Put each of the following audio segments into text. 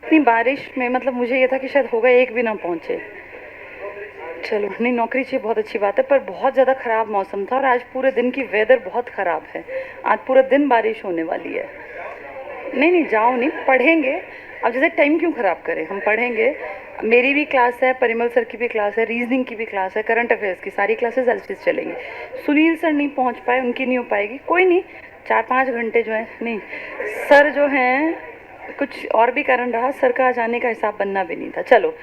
इतनी बारिश में मतलब मुझे ये था कि शायद होगा एक भी ना पहुँचे। चलो, नहीं नौकरी चाहिए, बहुत अच्छी बात है, पर बहुत ज़्यादा ख़राब मौसम था और आज पूरे दिन की वेदर बहुत ख़राब है। आज पूरा दिन बारिश होने वाली है। नहीं नहीं जाओ नहीं, पढ़ेंगे। अब जैसे टाइम क्यों ख़राब करें, हम पढ़ेंगे। मेरी भी क्लास है, परिमल सर की भी क्लास है, रीजनिंग की भी क्लास है, करंट अफेयर्स की सारी क्लासेस एलसीस चलेंगी। सुनील सर नहीं पहुंच पाए, उनकी नहीं हो पाएगी, कोई नहीं। 4-5 घंटे जो है, नहीं सर जो हैं कुछ और भी कारण रहा, सर का आज आने का हिसाब बनना भी नहीं था। चलो,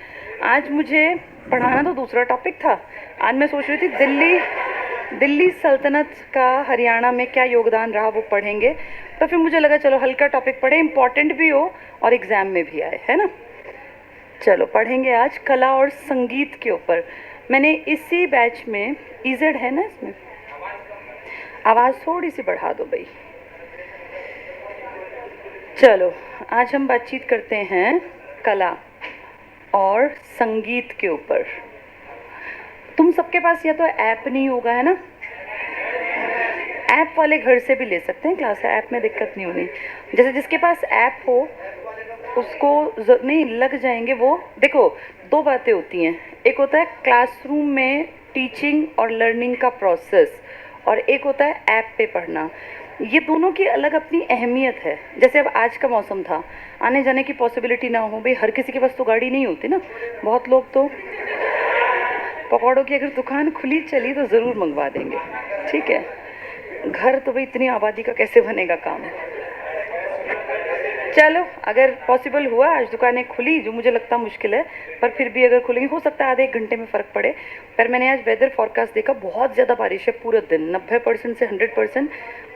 आज मुझे पढ़ाना तो दूसरा टॉपिक था। आज मैं सोच रही थी दिल्ली सल्तनत का हरियाणा में क्या योगदान रहा वो पढ़ेंगे। तो फिर मुझे लगा चलो हल्का टॉपिक पढ़े, इम्पॉर्टेंट भी हो और एग्ज़ाम में भी आए, है ना। चलो पढ़ेंगे आज कला और संगीत के ऊपर। मैंने इसी बैच में इजेड है ना, इसमें आवाज़ थोड़ी सी बढ़ा दो भाई। चलो, आज हम बातचीत करते हैं कला और संगीत के ऊपर। तुम सबके पास या तो ऐप नहीं होगा, है ना। ऐप वाले घर से भी ले सकते हैं क्लास, ऐप में दिक्कत नहीं होनी। जैसे जिसके पास ऐप हो उसको नहीं लग जाएंगे वो। देखो, दो बातें होती हैं, एक होता है क्लासरूम में टीचिंग और लर्निंग का प्रोसेस, और एक होता है ऐप पे पढ़ना। ये दोनों की अलग अपनी अहमियत है। जैसे अब आज का मौसम था, आने जाने की पॉसिबिलिटी ना हो, भाई हर किसी के पास तो गाड़ी नहीं होती ना। बहुत लोग तो पकौड़ों की अगर दुकान खुली चली तो ज़रूर मंगवा देंगे, ठीक है। घर तो भाई इतनी आबादी का कैसे बनेगा काम। चलो, अगर पॉसिबल हुआ आज दुकानें खुली, जो मुझे लगता मुश्किल है, पर फिर भी अगर खुलेंगी हो सकता है आधे एक घंटे में फ़र्क पड़े। पर मैंने आज वेदर फॉरकास्ट देखा, बहुत ज़्यादा बारिश है पूरे दिन, 90% से 100%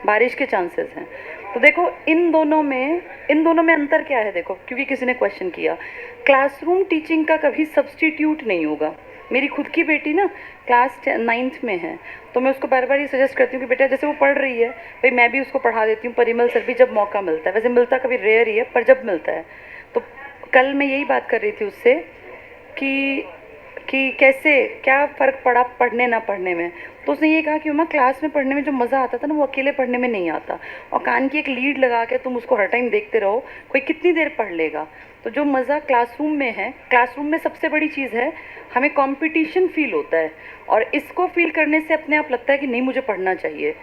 बारिश के चांसेस हैं। तो देखो इन दोनों में अंतर क्या है, देखो, क्योंकि किसी ने क्वेश्चन किया। क्लासरूम टीचिंग का कभी सब्सटीट्यूट नहीं होगा। मेरी खुद की बेटी ना क्लास 9th में है, तो मैं उसको बार बार ये सजेस्ट करती हूँ कि बेटा जैसे वो पढ़ रही है, भाई मैं भी उसको पढ़ा देती हूँ, परिमल सर भी जब मौका मिलता है, वैसे मिलता कभी रेयर ही है पर जब मिलता है। तो कल मैं यही बात कर रही थी उससे कि कैसे क्या फ़र्क पड़ा पढ़ने ना पढ़ने में। तो उसने ये कहा कि उमा, क्लास में पढ़ने में जो मज़ा आता था ना वो अकेले पढ़ने में नहीं आता, और कान की एक लीड लगा के तुम उसको हर टाइम देखते रहो, कोई कितनी देर पढ़ लेगा। तो जो मज़ा क्लासरूम में है, क्लासरूम में सबसे बड़ी चीज़ है हमें कंपटीशन फील होता है, और इसको फील करने से अपने आप लगता है कि नहीं मुझे पढ़ना चाहिए।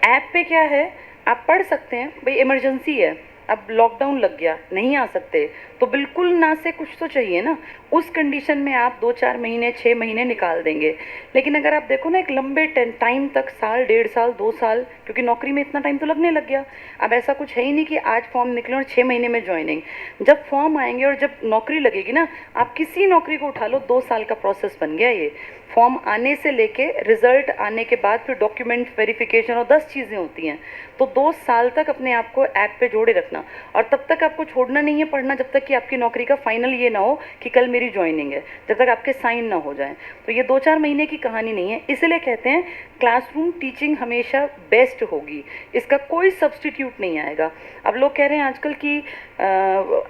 ऐप पे क्या है, आप पढ़ सकते हैं, भाई इमरजेंसी है, अब लॉकडाउन लग गया, नहीं आ सकते, तो बिल्कुल ना से कुछ तो चाहिए ना। उस कंडीशन में आप 2-4 महीने 6 महीने निकाल देंगे। लेकिन अगर आप देखो ना एक लंबे टाइम तक, साल 1.5 साल 2 साल, क्योंकि नौकरी में इतना टाइम तो लगने लग गया। अब ऐसा कुछ है ही नहीं कि आज फॉर्म निकले और 6 महीने में ज्वाइनिंग। जब फॉर्म आएंगे और जब नौकरी लगेगी ना, आप किसी नौकरी को उठा लो, 2 साल का प्रोसेस बन गया ये। फॉर्म आने से लेके रिजल्ट आने के बाद फिर डॉक्यूमेंट वेरिफिकेशन और 10 चीज़ें होती हैं। तो 2 साल तक अपने आप को ऐप पे जोड़े रखना, और तब तक आपको छोड़ना नहीं है पढ़ना जब तक कि आपकी नौकरी का फाइनल ये ना हो कि कल मेरी ज्वाइनिंग है, जब तक आपके साइन ना हो जाए। तो ये 2-4 महीने की कहानी नहीं है, इसलिए कहते हैं क्लासरूम टीचिंग हमेशा बेस्ट होगी, इसका कोई सब्सटीट्यूट नहीं आएगा। अब लोग कह रहे हैं आजकल कि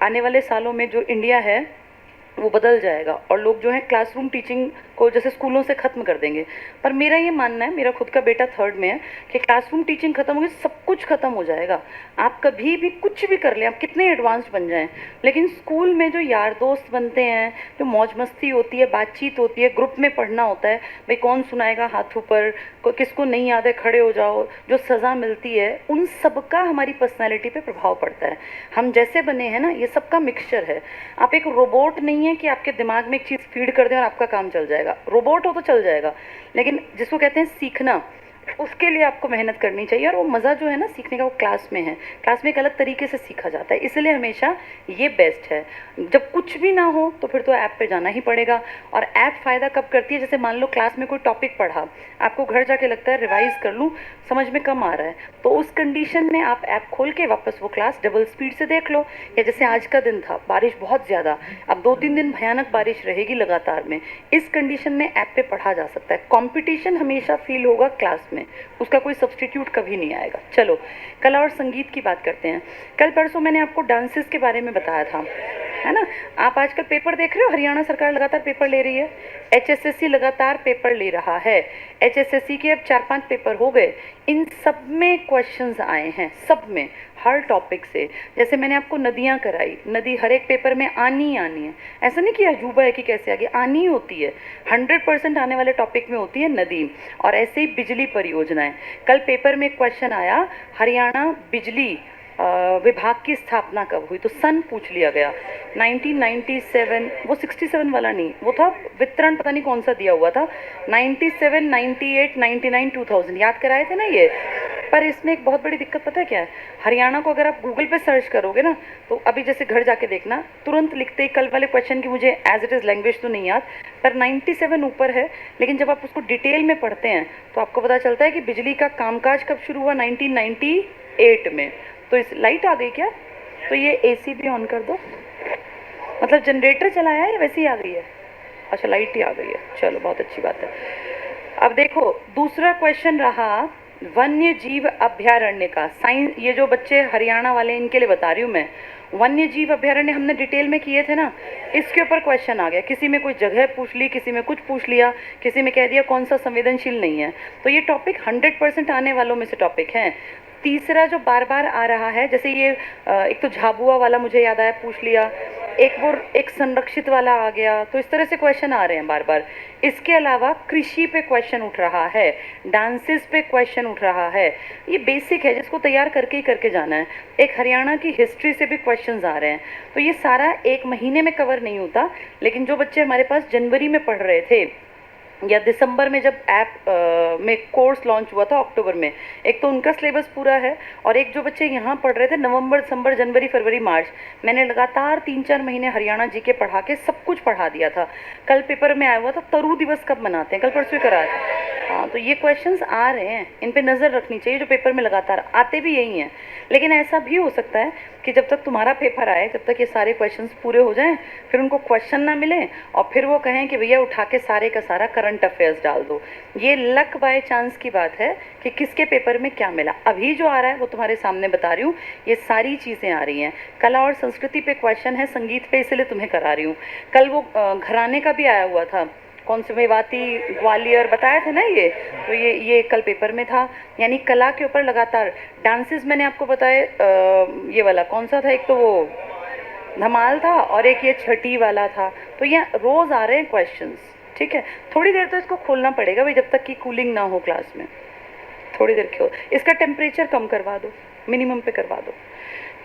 आने वाले सालों में जो इंडिया है वो बदल जाएगा, और लोग जो है क्लासरूम टीचिंग को जैसे स्कूलों से ख़त्म कर देंगे। पर मेरा ये मानना है, मेरा खुद का बेटा 3rd में है, कि क्लासरूम टीचिंग ख़त्म होगी, सब कुछ ख़त्म हो जाएगा। आप कभी भी कुछ भी कर लें, आप कितने एडवांस्ड बन जाएं, लेकिन स्कूल में जो यार दोस्त बनते हैं, जो मौज मस्ती होती है, बातचीत होती है, ग्रुप में पढ़ना होता है, भाई कौन सुनाएगा हाथ ऊपर, किसको नहीं याद है खड़े हो जाओ, जो सज़ा मिलती है, उन सब का हमारी पर्सनैलिटी पर प्रभाव पड़ता है। हम जैसे बने हैं ना, ये सब का मिक्सचर है। आप एक रोबोट नहीं है कि आपके दिमाग में एक चीज़ फीड कर दें और आपका काम चल जाएगा। रोबोट हो तो चल जाएगा, लेकिन जिसको कहते हैं सीखना, उसके लिए आपको मेहनत करनी चाहिए, और वो मज़ा जो है ना सीखने का वो क्लास में है। क्लास में एक अलग तरीके से सीखा जाता है, इसलिए हमेशा ये बेस्ट है। जब कुछ भी ना हो तो फिर तो ऐप पे जाना ही पड़ेगा। और ऐप फ़ायदा कब करती है, जैसे मान लो क्लास में कोई टॉपिक पढ़ा, आपको घर जाके लगता है रिवाइज़ कर लूँ, समझ में कम आ रहा है, तो उस कंडीशन में आप ऐप खोल के वापस वो क्लास डबल स्पीड से देख लो। या जैसे आज का दिन था, बारिश बहुत ज़्यादा, अब 2-3 दिन भयानक बारिश रहेगी लगातार में, इस कंडीशन में ऐप पे पढ़ा जा सकता है। कंपटीशन हमेशा फील होगा क्लास में, उसका कोई सब्सटीट्यूट कभी नहीं आएगा। चलो, कला और संगीत की बात करते हैं। कल परसों मैंने आपको डांसेस के बारे में बताया था, है ना। आप आजकल पेपर देख रहे हो, हरियाणा सरकार लगातार पेपर ले रही है, HSSC लगातार पेपर ले रहा है। HSSC के अब 4-5 पेपर हो गए, इन सब में क्वेश्चंस आए हैं, सब में, हर टॉपिक से। जैसे मैंने आपको नदियाँ कराई, नदी हर एक पेपर में आनी ही आनी है, ऐसा नहीं कि अजूबा है कि कैसे आगे, आनी ही होती है, 100% आने वाले टॉपिक में होती है नदी। और ऐसे ही बिजली परियोजनाएं, कल पेपर में एक क्वेश्चन आया, हरियाणा बिजली विभाग की स्थापना कब हुई, तो सन पूछ लिया गया, 1997, वो 67 वाला नहीं, वो था वितरण, पता नहीं कौन सा दिया हुआ था, 97, 98, 99, 2000 याद कराए थे ना ये। पर इसमें एक बहुत बड़ी दिक्कत पता है क्या है, हरियाणा को अगर आप गूगल पे सर्च करोगे ना, तो अभी जैसे घर जाके देखना, तुरंत लिखते ही कल वाले क्वेश्चन की मुझे एज इट इज़ लैंग्वेज तो नहीं याद, पर 97 ऊपर है, लेकिन जब आप उसको डिटेल में पढ़ते हैं तो आपको पता चलता है कि बिजली का कामकाज कब शुरू हुआ, 1998 में। तो इस लाइट आ गई क्या, तो ये AC भी ऑन कर दो, मतलब जनरेटर चलाया है या वैसे ही आ गई है, अच्छा लाइट ही आ गई है, चलो बहुत अच्छी बात है। अब देखो दूसरा क्वेश्चन रहा वन्य जीव अभयारण्य का, साइंस, ये जो बच्चे हरियाणा वाले इनके लिए बता रही हूँ मैं, वन्य जीव अभयारण्य हमने डिटेल में किए थे ना, इसके ऊपर क्वेश्चन आ गया, किसी में कोई जगह पूछ ली, किसी में कुछ पूछ लिया, किसी में कह दिया कौन सा संवेदनशील नहीं है, तो ये टॉपिक 100% आने वालों में से टॉपिक है। तीसरा जो बार बार आ रहा है, जैसे ये एक तो झाबुआ वाला मुझे याद आया, पूछ लिया, एक संरक्षित वाला आ गया, तो इस तरह से क्वेश्चन आ रहे हैं बार बार। इसके अलावा कृषि पे क्वेश्चन उठ रहा है, डांसेस पे क्वेश्चन उठ रहा है, ये बेसिक है जिसको तैयार करके ही करके जाना है। एक हरियाणा की हिस्ट्री से भी क्वेश्चंस आ रहे हैं, तो ये सारा एक महीने में कवर नहीं होता, लेकिन जो बच्चे हमारे पास जनवरी में पढ़ रहे थे या दिसंबर में जब ऐप में कोर्स लॉन्च हुआ था अक्टूबर में, एक तो उनका सिलेबस पूरा है, और एक जो बच्चे यहाँ पढ़ रहे थे नवंबर, दिसंबर, जनवरी, फरवरी, मार्च, मैंने लगातार 3-4 महीने हरियाणा जी के पढ़ा के सब कुछ पढ़ा दिया था। कल पेपर में आया हुआ था तरु दिवस कब मनाते हैं, कल परसों कराया था। हाँ, तो ये क्वेश्चंस आ रहे हैं, इन पे नज़र रखनी चाहिए, जो पेपर में लगातार आते भी यही हैं। लेकिन ऐसा भी हो सकता है कि जब तक तुम्हारा पेपर आए, जब तक ये सारे क्वेश्चंस पूरे हो जाएं, फिर उनको क्वेश्चन ना मिले और फिर वो कहें कि भैया उठा के सारे का सारा करंट अफेयर्स डाल दो। ये लक बाय चांस की बात है कि किसके पेपर में क्या मिला। अभी जो आ रहा है वो तुम्हारे सामने बता रही हूँ, ये सारी चीज़ें आ रही हैं। कला और संस्कृति पे क्वेश्चन है, संगीत पे इसलिए तुम्हें करा रही हूँ। कल वो घराने का भी आया हुआ था, कौन से मेवाती, ग्वालियर बताया था ना ये, तो ये कल पेपर में था। यानी कला के ऊपर लगातार डांसेस मैंने आपको बताया, ये वाला कौन सा था, एक तो वो धमाल था और एक ये छठी वाला था, तो यहाँ रोज़ आ रहे हैं क्वेश्चंस। ठीक है, थोड़ी देर तो इसको खोलना पड़ेगा भाई, जब तक कि कूलिंग ना हो क्लास में, थोड़ी देर क्यों, इसका टेम्परेचर कम करवा दो, मिनिमम पे करवा दो।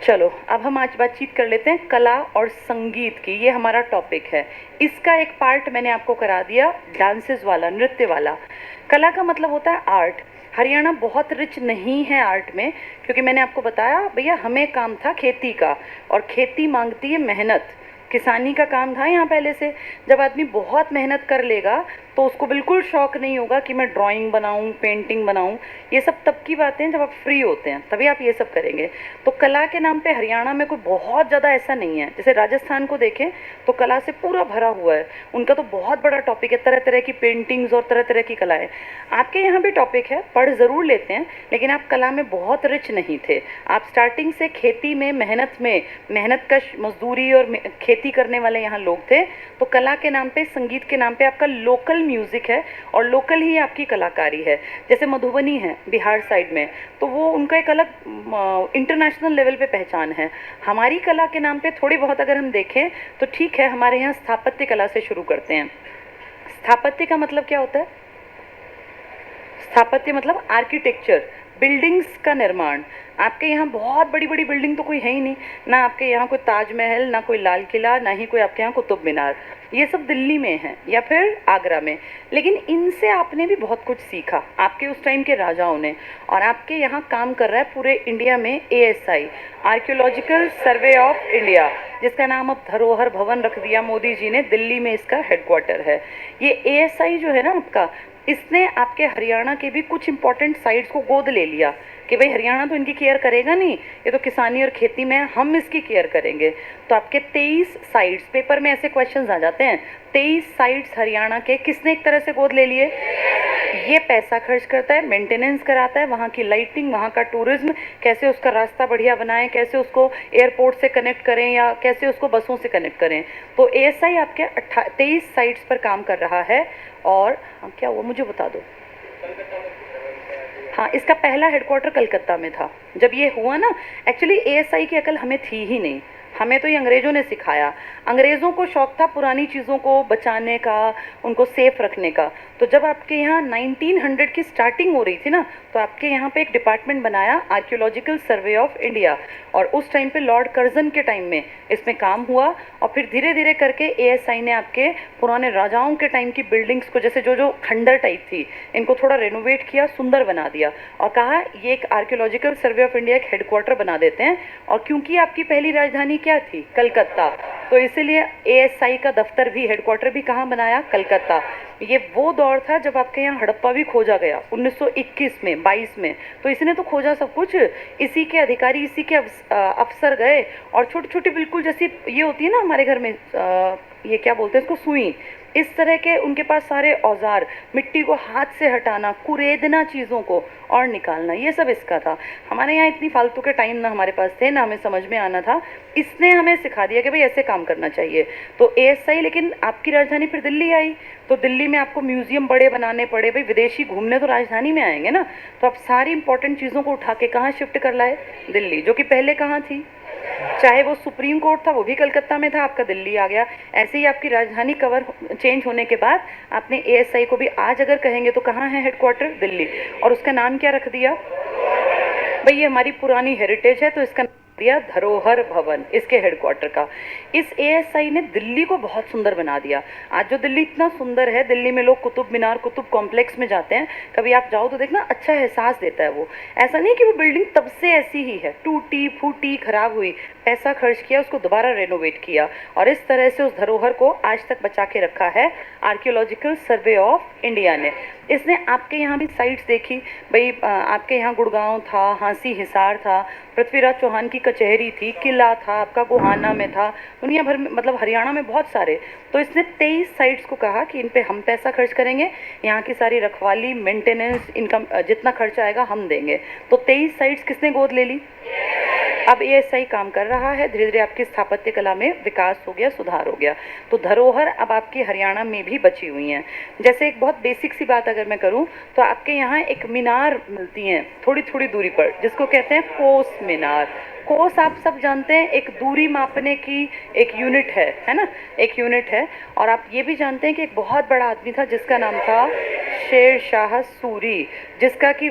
चलो अब हम आज बातचीत कर लेते हैं कला और संगीत की, ये हमारा टॉपिक है। इसका एक पार्ट मैंने आपको करा दिया, डांसेस वाला, नृत्य वाला। कला का मतलब होता है आर्ट। हरियाणा बहुत रिच नहीं है आर्ट में, क्योंकि मैंने आपको बताया भैया हमें काम था खेती का, और खेती मांगती है मेहनत, किसानी का काम था यहाँ पहले से। जब आदमी बहुत मेहनत कर लेगा तो उसको बिल्कुल शौक नहीं होगा कि मैं ड्राइंग बनाऊं, पेंटिंग बनाऊं। ये सब तब की बातें हैं जब आप फ्री होते हैं, तभी आप ये सब करेंगे। तो कला के नाम पे हरियाणा में कोई बहुत ज़्यादा ऐसा नहीं है। जैसे राजस्थान को देखें तो कला से पूरा भरा हुआ है, उनका तो बहुत बड़ा टॉपिक है, तरह तरह की पेंटिंग्स और तरह तरह की कलाएँ। आपके यहाँ भी टॉपिक है, पढ़ ज़रूर लेते हैं, लेकिन आप कला में बहुत रिच नहीं थे। आप स्टार्टिंग से खेती में, मेहनत कश मजदूरी और खेती करने वाले यहाँ लोग थे। तो कला के नाम पे, संगीत के नाम पे आपका लोकल म्यूज़िक है और लोकल ही आपकी कलाकारी है। जैसे मधुबनी है बिहार साइड में, तो वो उनका एक अलग इंटरनेशनल लेवल पे पहचान है। हमारी कला के नाम पे थोड़ी बहुत अगर हम देखें तो ठीक है, हमारे यहाँ स्थापत्य कला से शुरू करते हैं। स्थापत्य का मतलब क्या होता है? स्थापत्य मतलब आर्किटेक्चर, बिल्डिंग्स का निर्माण। आपके यहाँ बहुत बड़ी बड़ी बिल्डिंग तो कोई है ही नहीं, ना आपके यहाँ कोई ताजमहल, ना कोई लाल किला, ना ही कोई आपके यहाँ कुतुब मीनार, ये सब दिल्ली में है या फिर आगरा में। लेकिन इनसे आपने भी बहुत कुछ सीखा, आपके उस टाइम के राजाओं ने। और आपके यहाँ काम कर रहा है पूरे इंडिया में ASI, archaeological survey of India, जिसका नाम अब धरोहर भवन रख दिया मोदी जी ने, दिल्ली में इसका हेडक्वार्टर है। ये ASI जो है ना आपका, इसने आपके हरियाणा के भी कुछ इंपॉर्टेंट साइट्स को गोद ले लिया कि भाई हरियाणा तो इनकी केयर करेगा नहीं, ये तो किसानी और खेती में है, हम इसकी केयर करेंगे। तो आपके 23 साइट्स, पेपर में ऐसे क्वेश्चंस आ जाते हैं, 23 साइट्स हरियाणा के किसने एक तरह से गोद ले लिए? ये पैसा खर्च करता है, मेंटेनेंस कराता है, वहाँ की लाइटिंग, वहाँ का टूरिज्म, कैसे उसका रास्ता बढ़िया बनाएं, कैसे उसको एयरपोर्ट से कनेक्ट करें या कैसे उसको बसों से कनेक्ट करें। तो एएसआई आपके 23 साइट्स पर काम कर रहा है। और क्या हुआ मुझे बता दो। हाँ, इसका पहला हेडक्वार्टर कलकत्ता में था जब ये हुआ ना। एक्चुअली एएसआई की अकल हमें थी ही नहीं, हमें तो ये अंग्रेज़ों ने सिखाया। अंग्रेज़ों को शौक था पुरानी चीज़ों को बचाने का, उनको सेफ रखने का। तो जब आपके यहाँ 1900 की स्टार्टिंग हो रही थी ना, तो आपके यहाँ पे एक डिपार्टमेंट बनाया, आर्कियोलॉजिकल सर्वे ऑफ इंडिया, और उस टाइम पे लॉर्ड कर्जन के टाइम में इसमें काम हुआ। और फिर धीरे धीरे करके एएसआई ने आपके पुराने राजाओं के टाइम की बिल्डिंग्स को, जैसे जो जो खंडर टाइप थी, इनको थोड़ा रेनोवेट किया, सुंदर बना दिया, और कहा ये एक आर्कियोलॉजिकल सर्वे ऑफ इंडिया एक हेडक्वार्टर बना देते हैं। और क्योंकि आपकी पहली राजधानी क्या थी? कलकत्ता, तो इसीलिए एएसआई का दफ्तर भी, हेडक्वार्टर भी कहाँ बनाया? कलकत्ता। ये वो दौर था जब आपके यहाँ हड़प्पा भी खोजा गया 1921 में, 22 में। तो इसने तो खोजा सब कुछ, इसी के अधिकारी, इसी के अफसर गए, और छोटी छोटी बिल्कुल जैसी ये होती है ना हमारे घर में, ये क्या बोलते हैं इसको, सुई, इस तरह के उनके पास सारे औजार, मिट्टी को हाथ से हटाना, कुरेदना चीज़ों को और निकालना, ये सब इसका था। हमारे यहाँ इतनी फालतू के टाइम ना हमारे पास थे, ना हमें समझ में आना था, इसने हमें सिखा दिया कि भाई ऐसे काम करना चाहिए। तो एएसआई, लेकिन आपकी राजधानी फिर दिल्ली आई, तो दिल्ली में आपको म्यूजियम बड़े बनाने पड़े, भाई विदेशी घूमने तो राजधानी में आएंगे ना, तो आप सारी इंपॉर्टेंट चीज़ों को उठा के कहाँ शिफ्ट कर लाए? दिल्ली, जो कि पहले कहाँ थी? चाहे वो सुप्रीम कोर्ट था वो भी कलकत्ता में था, आपका दिल्ली आ गया। ऐसे ही आपकी राजधानी कवर चेंज होने के बाद आपने एएसआई को भी आज अगर कहेंगे तो कहाँ है हेडक्वार्टर? दिल्ली। और उसका नाम क्या रख दिया? भाई ये हमारी पुरानी हेरिटेज है, तो इसका दिया धरोहर भवन, इसके हेडक्वार्टर का। इस एएसआई ने दिल्ली को बहुत सुंदर बना दिया। आज जो दिल्ली इतना सुंदर है, दिल्ली में लोग कुतुब मीनार, कुतुब कॉम्प्लेक्स में जाते हैं, कभी आप जाओ तो देखना, अच्छा एहसास देता है वो। ऐसा नहीं कि वो बिल्डिंग तब से ऐसी ही है, टूटी फूटी खराब हुई, पैसा खर्च किया, उसको दोबारा रेनोवेट किया, और इस तरह से उस धरोहर को आज तक बचा के रखा है आर्कियोलॉजिकल सर्वे ऑफ इंडिया ने। इसने आपके यहाँ भी साइट्स देखी, भाई आपके यहाँ गुड़गांव था, हांसी हिसार था, पृथ्वीराज चौहान की कचहरी थी, किला था आपका, गोहाना में था, दुनिया भर में, मतलब हरियाणा में बहुत सारे। तो इसने 23 साइट्स को कहा कि इन पे हम पैसा खर्च करेंगे, यहाँ की सारी रखवाली, मेंटेनेंस, इनकम, जितना खर्चा आएगा हम देंगे। तो 23 साइट्स किसने गोद ले ली? अब एएसआई काम कर रहा है, धीरे धीरे आपकी स्थापत्य कला में विकास हो गया, सुधार हो गया। तो धरोहर अब आपकी हरियाणा में भी बची हुई हैं। जैसे एक बहुत बेसिक सी बात अगर मैं करूं, तो आपके यहाँ एक मीनार मिलती हैं थोड़ी थोड़ी दूरी पर, जिसको कहते हैं कोस मीनार। कोस आप सब जानते हैं, एक दूरी मापने की एक यूनिट है ना, एक यूनिट है। और आप ये भी जानते हैं कि एक बहुत बड़ा आदमी था जिसका नाम था शेर शाह सूरी, जिसका कि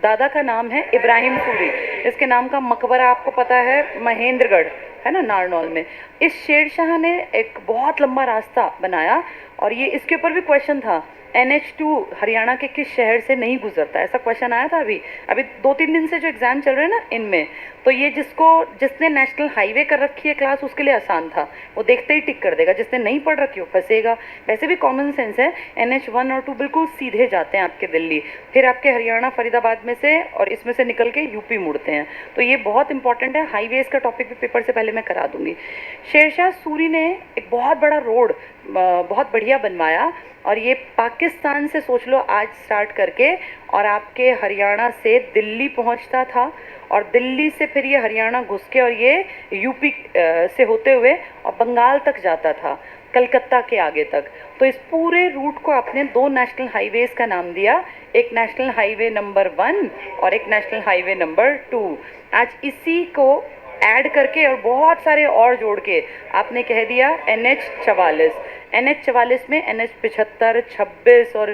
दादा का नाम है इब्राहिम सूरी। इसके नाम का मकबरा आपको पता है महेंद्रगढ़, है ना, नारनौल में। इस शेर शाह ने एक बहुत लंबा रास्ता बनाया, और ये इसके ऊपर भी क्वेश्चन था, NH2 हरियाणा के किस शहर से नहीं गुजरता, ऐसा क्वेश्चन आया था अभी 2-3 दिन से जो एग्जाम चल रहे हैं ना इनमें। तो ये जिसने नेशनल हाईवे कर रखी है क्लास, उसके लिए आसान था, वो देखते ही टिक कर देगा। जिसने नहीं पढ़ रखी हो फंसेगा। वैसे भी कॉमन सेंस है, NH1 और 2 बिल्कुल सीधे जाते हैं आपके दिल्ली, फिर आपके हरियाणा फरीदाबाद में से और इसमें से निकल के यूपी मुड़ते हैं। तो ये बहुत इंपॉर्टेंट है, हाईवेज का टॉपिक भी पेपर से पहले मैं करा दूंगी। शेरशाह सूरी ने एक बहुत बड़ा रोड बहुत बढ़िया बनवाया, और ये पाकिस्तान से सोच लो आज स्टार्ट करके, और आपके हरियाणा से दिल्ली पहुंचता था, और दिल्ली से फिर ये हरियाणा घुस के और ये यूपी से होते हुए और बंगाल तक जाता था, कलकत्ता के आगे तक। तो इस पूरे रूट को आपने 2 नेशनल हाईवेज का नाम दिया, एक नेशनल हाईवे नंबर 1 और एक नेशनल हाईवे नंबर 2। आज इसी को ऐड करके और बहुत सारे और जोड़ के आपने कह दिया NH44। NH44 में NH75, 26 और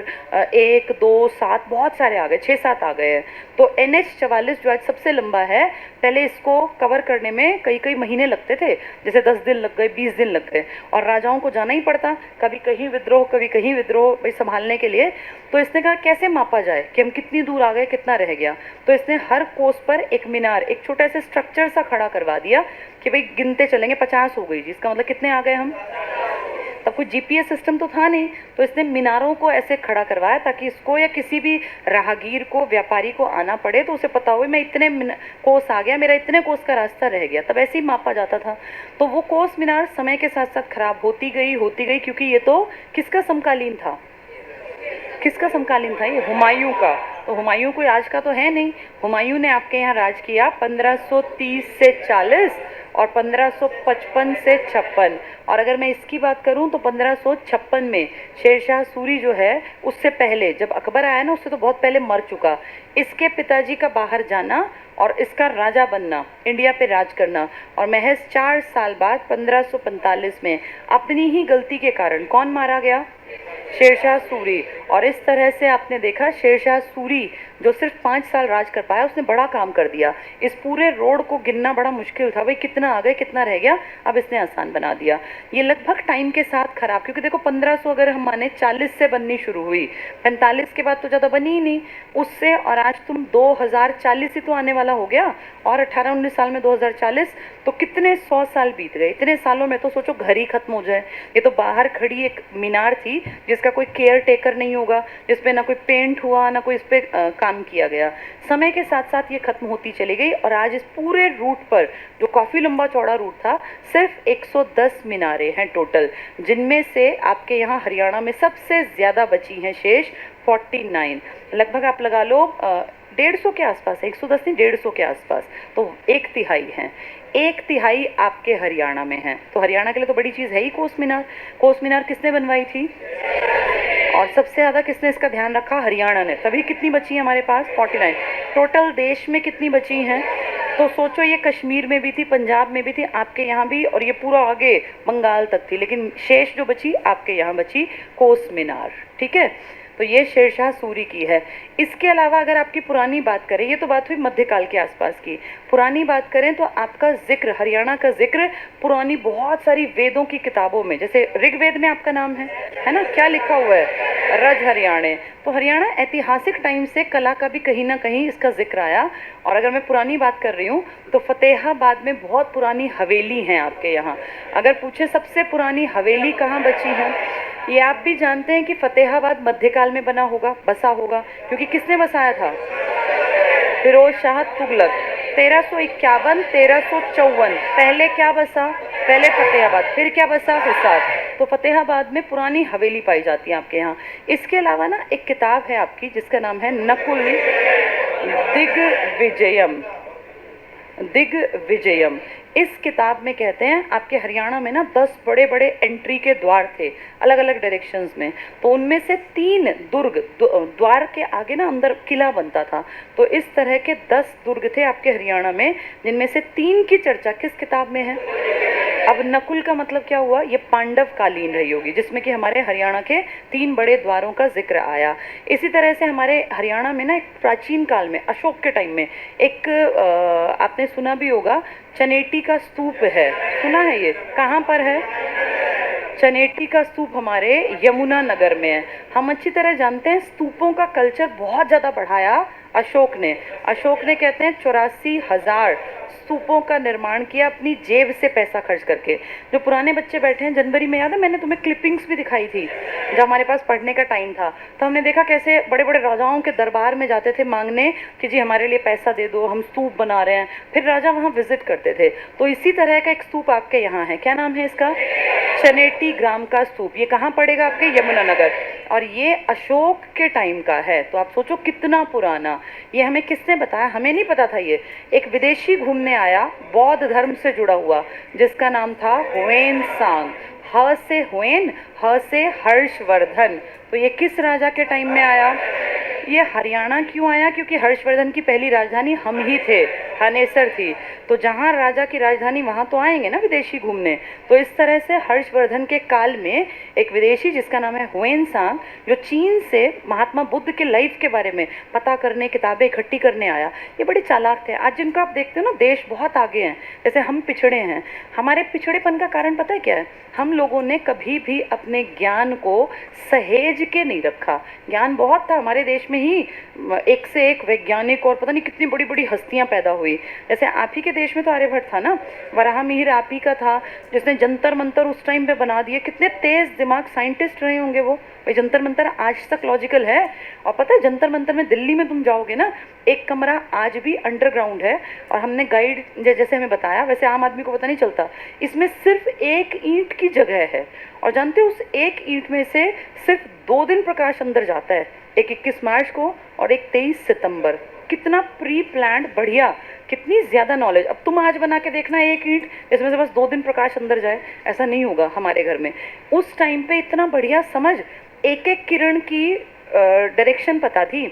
1, 2, 7 बहुत सारे आ गए, 6-7 आ गए हैं। तो NH44 जो आज सबसे लंबा है, पहले इसको कवर करने में कई कई महीने लगते थे, जैसे 10 दिन लग गए, 20 दिन लग गए, और राजाओं को जाना ही पड़ता, कभी कहीं विद्रोह कभी कहीं विद्रोह, भाई संभालने के लिए। तो इसने कहा कैसे मापा जाए कि हम कितनी दूर आ गए, कितना रह गया। तो इसने हर कोस पर एक मीनार, एक छोटा सा स्ट्रक्चर सा खड़ा करवा दिया कि भाई गिनते चलेंगे, 50 हो गई जी, इसका मतलब कितने आ गए हम। तब कोई जीपीएस सिस्टम तो था नहीं, तो इसने मीनारों को ऐसे खड़ा करवाया ताकि इसको या किसी भी राहगीर को, व्यापारी को आना पड़े तो उसे पता हो मैं इतने कोस आ गया, मेरा इतने कोस का रास्ता रह गया। तब ऐसे ही मापा जाता था। तो वो कोस मीनार समय के साथ साथ खराब होती गई, क्योंकि ये तो किसका समकालीन था, किसका समकालीन था, ये हुमायूं का। तो हुमायूं कोई आज का तो है नहीं। हुमायूं ने आपके यहाँ राज किया 1530 से 40 और 1555 से 56। और अगर मैं इसकी बात करूं तो 1556 में शेरशाह सूरी जो है, उससे पहले जब अकबर आया ना, उससे तो बहुत पहले मर चुका। इसके पिताजी का बाहर जाना और इसका राजा बनना, इंडिया पे राज करना, और महज 4 साल बाद 1545 में अपनी ही गलती के कारण कौन मारा गया, शेरशाह सूरी। और इस तरह से आपने देखा शेरशाह सूरी जो सिर्फ 5 साल राज कर पाया, उसने बड़ा काम कर दिया। इस पूरे रोड को गिनना बड़ा मुश्किल था, भाई कितना आ गए कितना रह गया, अब इसने आसान बना दिया। ये लगभग टाइम के साथ खराब, क्योंकि देखो 1500 अगर हम माने 40 से बननी शुरू हुई, 45 के बाद तो ज़्यादा बनी ही नहीं उससे, और आज तुम 2040 ही तो आने वाला हो गया, और 18-19 साल में 2040, तो कितने 100 साल बीत गए। इतने सालों में तो सोचो घर ही खत्म हो जाए। ये तो बाहर खड़ी एक मीनार थी जिसका कोई केयर टेकर नहीं होगा, जिसपे ना कोई पेंट हुआ ना कोई इस पे काम किया गया। समय के साथ साथ ये खत्म होती चली गई, और आज इस पूरे रूट पर, जो काफ़ी लंबा चौड़ा रूट था, सिर्फ 110 मीनारें हैं टोटल, जिनमें से आपके यहाँ हरियाणा में सबसे ज़्यादा बची हैं शेष 49। लगभग आप लगा लो 150 के आसपास है, 110 नहीं 150 के आसपास, तो 1/3 हैं। 1/3 आपके हरियाणा में है। तो हरियाणा के लिए तो बड़ी चीज़ है ही कोस मीनार। कोस मीनार किसने बनवाई थी, और सबसे ज़्यादा किसने इसका ध्यान रखा, हरियाणा ने। तभी कितनी बची है हमारे पास 49। टोटल देश में कितनी बची हैं, तो सोचो ये कश्मीर में भी थी, पंजाब में भी थी, आपके यहाँ भी, और ये पूरा आगे बंगाल तक थी, लेकिन शेष जो बची आपके यहाँ बची कोस मीनार। ठीक है, तो ये शेरशाह सूरी की है। इसके अलावा अगर आपकी पुरानी बात करें, ये तो बात हुई मध्यकाल के आसपास की, पुरानी बात करें तो आपका जिक्र, हरियाणा का जिक्र पुरानी बहुत सारी वेदों की किताबों में, जैसे ऋग्वेद में आपका नाम है ना, क्या लिखा हुआ है, रज हरियाणे। तो हरियाणा ऐतिहासिक टाइम से कला का भी कहीं ना कहीं इसका जिक्र आया। और अगर मैं पुरानी बात कर रही हूँ तो फतेहाबाद में बहुत पुरानी हवेली हैं आपके यहाँ। अगर पूछे सबसे पुरानी हवेली कहाँ बची है, ये आप भी जानते हैं कि फतेहाबाद मध्यकाल में बना होगा, बसा होगा, क्योंकि किसने बसाया था, फिरोज शाह तुगलक। 1351 1354 पहले क्या बसा, पहले फतेहाबाद, फिर क्या बसा, हिसार। तो फतेहाबाद में पुरानी हवेली पाई जाती है आपके यहाँ। इसके अलावा ना एक किताब है आपकी जिसका नाम है नकुल दिग्विजयम, दिग्विजयम। इस किताब में कहते हैं आपके हरियाणा में ना 10 बड़े बड़े एंट्री के द्वार थे अलग अलग डायरेक्शंस में, तो उनमें से 3 दुर्ग, द्वार के आगे ना अंदर किला बनता था। तो इस तरह के 10 दुर्ग थे आपके हरियाणा में, जिनमें से 3 की चर्चा किस किताब में है। अब नकुल का मतलब क्या हुआ, ये पांडव कालीन रही होगी, जिसमें कि हमारे हरियाणा के 3 बड़े द्वारों का जिक्र आया। इसी तरह से हमारे हरियाणा में ना एक प्राचीन काल में, अशोक के टाइम में, एक आपने सुना भी होगा, चनेटी का स्तूप है, सुना है, ये कहाँ पर है, चनेटी का स्तूप हमारे यमुना नगर में है। हम अच्छी तरह जानते हैं स्तूपों का कल्चर बहुत ज़्यादा बढ़ाया अशोक ने। अशोक ने कहते हैं 84,000 स्तूपों का निर्माण किया अपनी जेब से पैसा खर्च करके। जो पुराने बच्चे बैठे हैं, जनवरी में याद है मैंने तुम्हें क्लिपिंग्स भी दिखाई थी जब हमारे पास पढ़ने का टाइम था, तो हमने देखा कैसे बड़े बड़े राजाओं के दरबार में जाते थे मांगने कि जी हमारे लिए पैसा दे दो, हम स्तूप बना रहे हैं, फिर राजा वहाँ विजिट करते थे। तो इसी तरह का एक स्तूप आपके यहाँ है, क्या नाम है इसका, चनेटी ग्राम का स्तूप। ये कहाँ पड़ेगा आपके, यमुना नगर, और ये अशोक के टाइम का है। तो आप सोचो कितना पुराना। ये हमें किसने बताया, हमें नहीं पता था। ये एक विदेशी घूमने आया बौद्ध धर्म से जुड़ा हुआ, जिसका नाम था हुएन सांग। ह से हुएन, ह से हर्षवर्धन। तो ये किस राजा के टाइम में आया, ये हरियाणा क्यों आया, क्योंकि हर्षवर्धन की पहली राजधानी हम ही थे, थानेसर थी। तो जहाँ राजा की राजधानी वहाँ तो आएंगे ना विदेशी घूमने। तो इस तरह से हर्षवर्धन के काल में एक विदेशी जिसका नाम है हुएन सांग, जो चीन से महात्मा बुद्ध के लाइफ के बारे में पता करने, किताबें इकट्ठी करने आया। ये बड़े चालाक थे। आज जिनको आप देखते हो ना, देश बहुत आगे हैं, जैसे हम पिछड़े हैं। हमारे पिछड़ेपन का कारण पता है क्या है, हम लोगों ने कभी भी अपने ज्ञान को सहेज के नहीं रखा। ज्ञान बहुत था हमारे देश में ही, एक से एक वैज्ञानिक और पता नहीं कितनी बड़ी बड़ी हस्तियां पैदा हुई, भी। जैसे आप ही के देश में तो आर्यभट्ट था ना, वराहमिहिर आप ही का था जिसने जंतर मंतर उस टाइम पे बना दिए। कितने तेज दिमाग साइंटिस्ट रहे होंगे वो। भाई जंतर मंतर आज तक लॉजिकल है। और पता है जंतर मंतर में दिल्ली में तुम जाओगे ना, एक कमरा आज भी अंडरग्राउंड है। और हमने गाइड जैसे हमें बताया, वैसे आम आदमी को पता नहीं चलता, इसमें सिर्फ एक ईंट की जगह है। और जानते हो उस एक ईंट में से सिर्फ 2 दिन प्रकाश अंदर जाता है, एक 21 मार्च को और एक 23 सितंबर। कितना प्री प्लान्ड, बढ़िया, कितनी ज़्यादा नॉलेज। अब तुम आज बना के देखना एक ईंट, इसमें से बस 2 दिन प्रकाश अंदर जाए, ऐसा नहीं होगा हमारे घर में। उस टाइम पे इतना बढ़िया समझ, एक एक किरण की डायरेक्शन पता थी।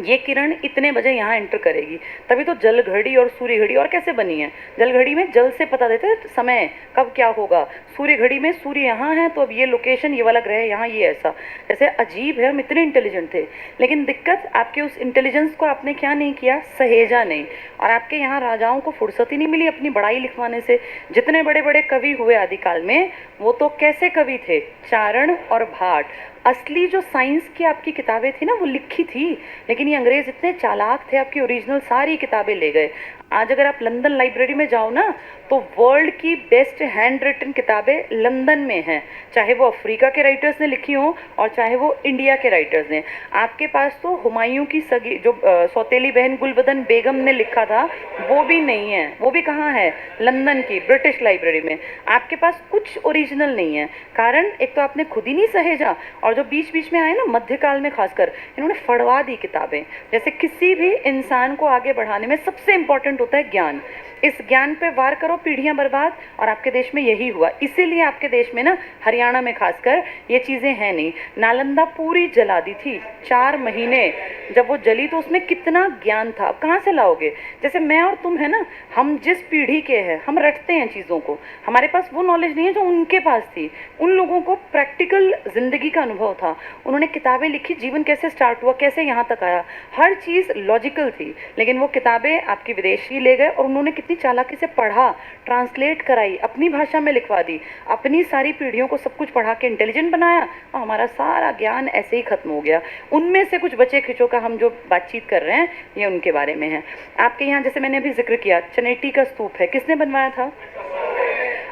ये किरण इतने बजे यहाँ एंटर करेगी, तभी तो जल घड़ी और सूर्य घड़ी और कैसे बनी है। जल घड़ी में जल से पता देते समय कब क्या होगा, सूर्य घड़ी में सूर्य यहाँ है तो अब ये लोकेशन, ये वाला ग्रह यहाँ, ये ऐसा। जैसे अजीब है, हम इतने इंटेलिजेंट थे, लेकिन दिक्कत आपके उस इंटेलिजेंस को आपने क्या नहीं किया, सहेजा नहीं। और आपके यहाँ राजाओं को फुर्सत ही नहीं मिली अपनी बड़ाई लिखवाने से। जितने बड़े बड़े कवि हुए आदिकाल में, वो तो कैसे कवि थे, चारण और भाट। असली जो साइंस की आपकी किताबें थी ना, वो लिखी थी, लेकिन ये अंग्रेज इतने चालाक थे, आपकी ओरिजिनल सारी किताबें ले गए। आज अगर आप लंदन लाइब्रेरी में जाओ ना, तो वर्ल्ड की बेस्ट हैंड रिटन किताबें लंदन में हैं, चाहे वो अफ्रीका के राइटर्स ने लिखी हो और चाहे वो इंडिया के राइटर्स ने। आपके पास तो हुमायूं की सगी जो सौतेली बहन गुलबदन बेगम ने लिखा था, वो भी नहीं है। वो भी कहाँ है, लंदन की ब्रिटिश लाइब्रेरी में। आपके पास कुछ ओरिजिनल नहीं है, कारण एक तो आपने खुद ही नहीं सहेजा, और जो बीच बीच में आए ना मध्यकाल में खासकर, इन्होंने फड़वा दी किताबें। जैसे किसी भी इंसान को आगे बढ़ाने में सबसे इंपॉर्टेंट होता है ज्ञान। इस ज्ञान पे वार करो, पीढ़ियां बर्बाद। और आपके देश में यही हुआ, इसीलिए आपके देश में ना, हरियाणा में खासकर, ये चीज़ें हैं नहीं। नालंदा पूरी जला दी थी, 4 महीने जब वो जली, तो उसमें कितना ज्ञान था। अब कहाँ से लाओगे। जैसे मैं और तुम है ना, हम जिस पीढ़ी के हैं, हम रटते हैं चीज़ों को, हमारे पास वो नॉलेज नहीं है जो उनके पास थी। उन लोगों को प्रैक्टिकल जिंदगी का अनुभव था, उन्होंने किताबें लिखी, जीवन कैसे स्टार्ट हुआ, कैसे यहाँ तक आया, हर चीज़ लॉजिकल थी। लेकिन वो किताबें आपकी विदेशी ले गए और उन्होंने कितनी चालाकी से पढ़ा, ट्रांसलेट कराई, अपनी भाषा में लिखवा दी, अपनी सारी पीढ़ियों को सब कुछ पढ़ा के इंटेलिजेंट बनाया, और हमारा सारा ज्ञान ऐसे ही खत्म हो गया। उनमें से कुछ बचे खिचों का हम जो बातचीत कर रहे हैं, ये उनके बारे में है। आपके यहाँ जैसे मैंने अभी जिक्र किया, चनेटी का स्तूप है, किसने बनवाया था,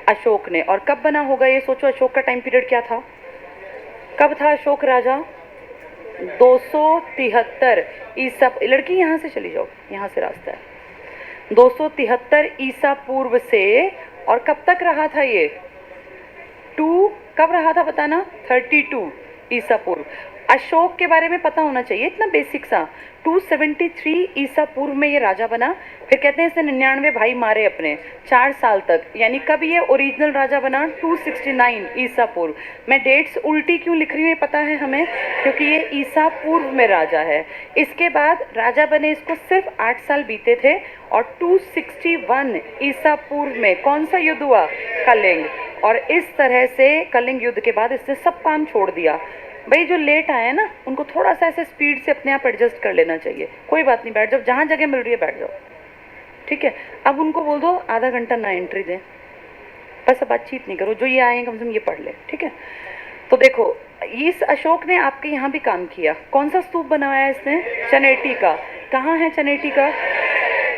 अशोक ने। और कब बना होगा ये सोचो, अशोक का टाइम पीरियड क्या था, कब था अशोक राजा, 273 ईसा। लड़की यहाँ से चली जाओ, यहाँ से रास्ता है। 273 ईसा पूर्व से, और कब तक रहा था ये, 2 कब रहा था बताना, 32 ईसा पूर्व। अशोक के बारे में पता होना चाहिए, इतना बेसिक सा। 273 ईसा पूर्व में ये राजा बना। फिर कहते हैं इसने 99 भाई मारे अपने 4 साल तक, यानी कब ये ओरिजिनल राजा बना, 269 ईसा पूर्व। मैं डेट्स उल्टी क्यों लिख रही हूँ ये पता है हमें, क्योंकि ये ईसा पूर्व में राजा है। इसके बाद राजा बने, इसको सिर्फ 8 साल बीते थे, और 261 ईसा पूर्व में कौन सा युद्ध हुआ, कलिंग। और इस तरह से कलिंग युद्ध के बाद इसने सब काम छोड़ दिया। भाई जो लेट आए हैं ना, उनको थोड़ा सा ऐसे स्पीड से अपने आप एडजस्ट कर लेना चाहिए। कोई बात नहीं, बैठ जाओ, जहाँ जगह मिल रही है बैठ जाओ, ठीक है। अब उनको बोल दो आधा घंटा ना एंट्री दें, बस अब बातचीत नहीं करो, जो ये आए कम से कम ये पढ़ ले, ठीक है। तो देखो, इस अशोक ने आपके यहाँ भी काम किया। कौन सा स्तूप बनवाया इसने, चनेटी का। कहाँ है चनेटी का,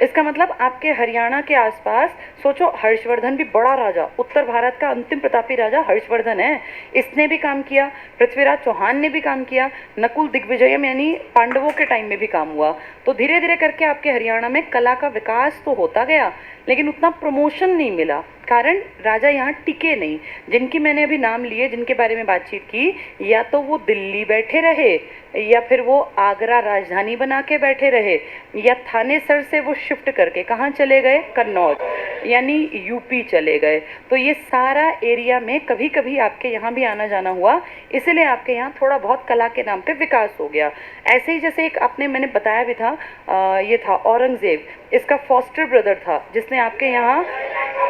इसका मतलब आपके हरियाणा के आसपास। सोचो, हर्षवर्धन भी बड़ा राजा, उत्तर भारत का अंतिम प्रतापी राजा हर्षवर्धन है, इसने भी काम किया। पृथ्वीराज चौहान ने भी काम किया। नकुल दिग्विजयम यानी पांडवों के टाइम में भी काम हुआ। तो धीरे धीरे करके आपके हरियाणा में कला का विकास तो होता गया, लेकिन उतना प्रमोशन नहीं मिला, कारण राजा यहाँ टिके नहीं। जिनकी मैंने अभी नाम लिए, जिनके बारे में बातचीत की, या तो वो दिल्ली बैठे रहे, या फिर वो आगरा राजधानी बना के बैठे रहे, या थानेसर से वो शिफ्ट करके कहाँ चले गए, कन्नौज यानी यूपी चले गए। तो ये सारा एरिया में कभी कभी आपके यहाँ भी आना जाना हुआ, इसलिए आपके यहाँ थोड़ा बहुत कला के नाम पे विकास हो गया। ऐसे ही जैसे एक आपने मैंने बताया भी था, ये था औरंगजेब, इसका फॉस्टर ब्रदर था, जिसने आपके यहाँ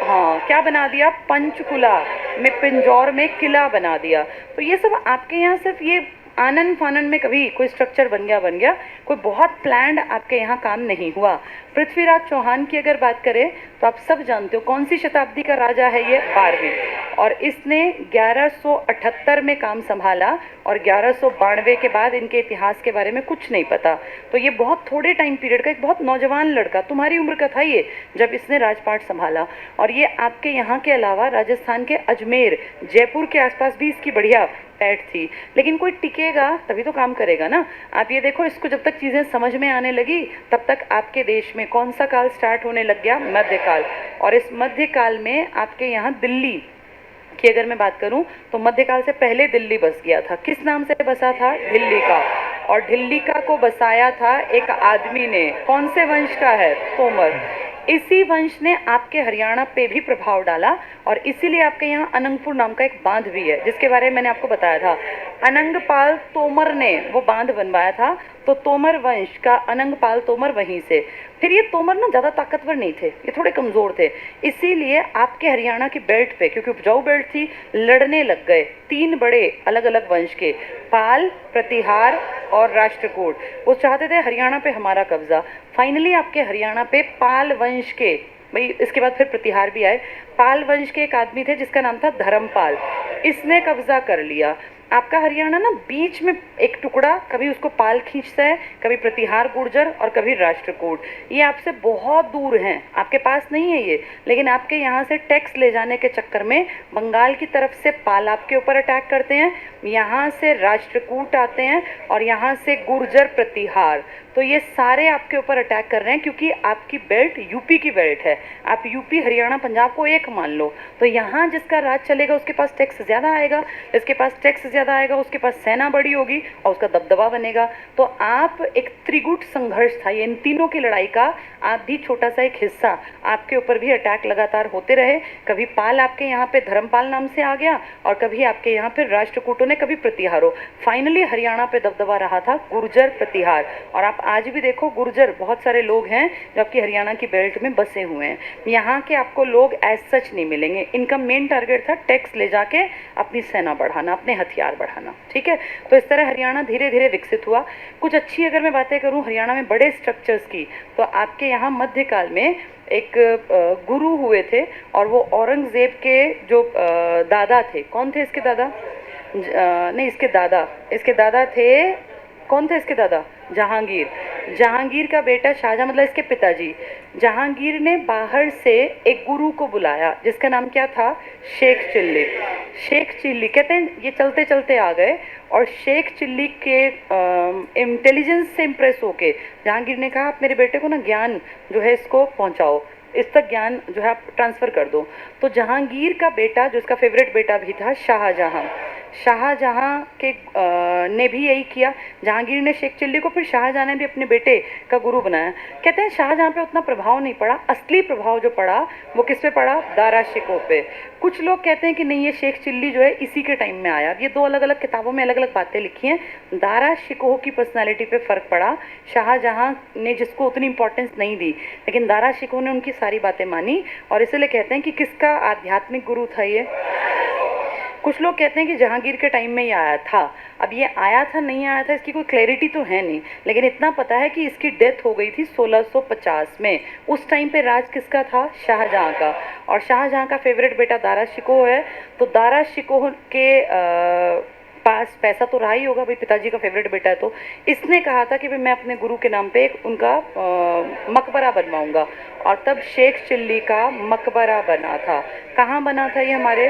हाँ क्या बना दिया, पंचकुला में, पिंजौर में किला बना दिया। तो ये सब आपके यहाँ सिर्फ ये आनन फानन में कभी कोई स्ट्रक्चर बन गया, कोई बहुत प्लान्ड आपके यहाँ काम नहीं हुआ। पृथ्वीराज चौहान की अगर बात करें तो आप सब जानते हो कौन सी शताब्दी का राजा है ये, 12वीं, और इसने 1178 में काम संभाला और 1192 के बाद इनके इतिहास के बारे में कुछ नहीं पता। तो ये बहुत थोड़े टाइम पीरियड का एक बहुत नौजवान लड़का, तुम्हारी उम्र का था ये जब इसने राजपाट संभाला। और ये आपके यहाँ के अलावा राजस्थान के अजमेर, जयपुर के आसपास भी इसकी बढ़िया पैठ थी। लेकिन कोई टिकेगा तभी तो काम करेगा ना। आप ये देखो, इसको जब तक चीज़ें समझ में आने लगी तब तक आपके देश में कौन सा काल स्टार्ट होने लग गया, मध्यकाल। और इस मध्यकाल में आपके यहाँ दिल्ली की अगर मैं बात करूं तो मध्यकाल से पहले दिल्ली बस गया था। किस नाम से बसा था? ढिल्ली का। और ढिल्ली का को बसाया था एक आदमी ने, कौन से वंश का है? तोमर। इसी वंश ने आपके हरियाणा पे भी प्रभाव डाला और इसीलिए आपके यहाँ अनंगपुर नाम का एक बांध भी है जिसके बारे में मैंने आपको बताया था। अनंगपाल तोमर ने वो बांध बनवाया था, तो तोमर वंश का अनंगपाल तोमर वहीं से। फिर ये तोमर ना ज़्यादा ताकतवर नहीं थे, ये थोड़े कमज़ोर थे, इसीलिए आपके हरियाणा की बेल्ट पे, क्योंकि उपजाऊ बेल्ट थी, लड़ने लग गए 3 बड़े अलग अलग वंश के, पाल, प्रतिहार और राष्ट्रकूट। वो चाहते थे हरियाणा पे हमारा कब्जा। फाइनली आपके हरियाणा पे पाल वंश के, भाई इसके बाद फिर प्रतिहार भी आए, पाल वंश के एक आदमी थे जिसका नाम था धर्मपाल, इसने कब्जा कर लिया। आपका हरियाणा ना बीच में एक टुकड़ा, कभी उसको पाल खींचता है, कभी प्रतिहार गुर्जर और कभी राष्ट्रकूट। ये आपसे बहुत दूर हैं, आपके पास नहीं है ये, लेकिन आपके यहाँ से टैक्स ले जाने के चक्कर में बंगाल की तरफ से पाल आपके ऊपर अटैक करते हैं, यहाँ से राष्ट्रकूट आते हैं और यहाँ से गुर्जर प्रतिहार। तो ये सारे आपके ऊपर अटैक कर रहे हैं क्योंकि आपकी बेल्ट यूपी की बेल्ट है। आप यूपी, हरियाणा, पंजाब को एक मान लो, तो यहाँ जिसका राज चलेगा उसके पास टैक्स ज़्यादा आएगा, जिसके पास टैक्स ज़्यादा आएगा उसके पास सेना बड़ी होगी और उसका दबदबा बनेगा। तो आप एक त्रिगुट संघर्ष था ये, इन तीनों की लड़ाई का आप भी छोटा सा एक हिस्सा, आपके ऊपर भी अटैक लगातार होते रहे। कभी पाल आपके यहाँ पे धर्मपाल नाम से आ गया और कभी आपके यहाँ पे राष्ट्रकूटों ने, कभी प्रतिहारों। फाइनली हरियाणा पे दबदबा रहा था गुर्जर प्रतिहार। और आप आज भी देखो गुर्जर बहुत सारे लोग हैं जो आपकी हरियाणा की बेल्ट में बसे हुए हैं। यहाँ के आपको लोग एज सच नहीं मिलेंगे। इनका मेन टारगेट था टैक्स ले जाके अपनी सेना बढ़ाना, अपने हथियार बढ़ाना। ठीक है, तो इस तरह हरियाणा धीरे धीरे विकसित हुआ। कुछ अच्छी अगर मैं बातें करूँ हरियाणा में बड़े स्ट्रक्चर्स की, तो आपके यहाँ मध्यकाल में एक गुरु हुए थे और वो औरंगजेब के जो दादा थे। कौन थे इसके दादा? नहीं, इसके दादा थे, कौन थे इसके दादा? जहांगीर। जहांगीर का बेटा शाहजहां, मतलब इसके पिताजी। जहांगीर ने बाहर से एक गुरु को बुलाया जिसका नाम क्या था? शेख चिल्ली। शेख चिल्ली कहते हैं ये चलते चलते आ गए और शेख चिल्ली के इंटेलिजेंस से इम्प्रेस होके जहांगीर ने कहा आप मेरे बेटे को ना ज्ञान जो है इसको पहुंचाओ, इस तक ज्ञान जो है आप ट्रांसफ़र कर दो। तो जहांगीर का बेटा, जो इसका फेवरेट बेटा भी था, शाहजहां, शाहजहां के ने भी यही किया। जहांगीर ने शेख चिल्ली को, फिर शाहजहां ने भी अपने बेटे का गुरु बनाया। कहते हैं शाहजहां पे उतना प्रभाव नहीं पड़ा, असली प्रभाव जो पड़ा वो किस पे पड़ा? दारा शिकोह पे। कुछ लोग कहते हैं कि नहीं ये शेख चिल्ली जो है इसी के टाइम में आया। ये 2 अलग अलग किताबों में अलग अलग बातें लिखी हैं। दारा शिकोह की पर्सनालिटी पे फ़र्क पड़ा। शाहजहां ने जिसको उतनी इंपॉर्टेंस नहीं दी, लेकिन दारा शिकोह ने उनकी सारी बातें मानी और इसलिए कहते हैं कि किसका आध्यात्मिक गुरु था ये? कुछ लोग कहते हैं कि जहांगीर के टाइम में ये आया था। अब ये आया था नहीं आया था इसकी कोई क्लैरिटी तो है नहीं, लेकिन इतना पता है कि इसकी डेथ हो गई थी 1650 में। उस टाइम पे राज किसका था? शाहजहां का। और शाहजहां का फेवरेट बेटा दारा शिकोह है। तो दारा शिकोह के पास पैसा तो रहा ही होगा, भाई पिताजी का फेवरेट बेटा है, तो इसने कहा था कि भाई मैं अपने गुरु के नाम पे एक उनका मकबरा बनवाऊंगा। और तब शेख चिल्ली का मकबरा बना था। कहाँ बना था ये? हमारे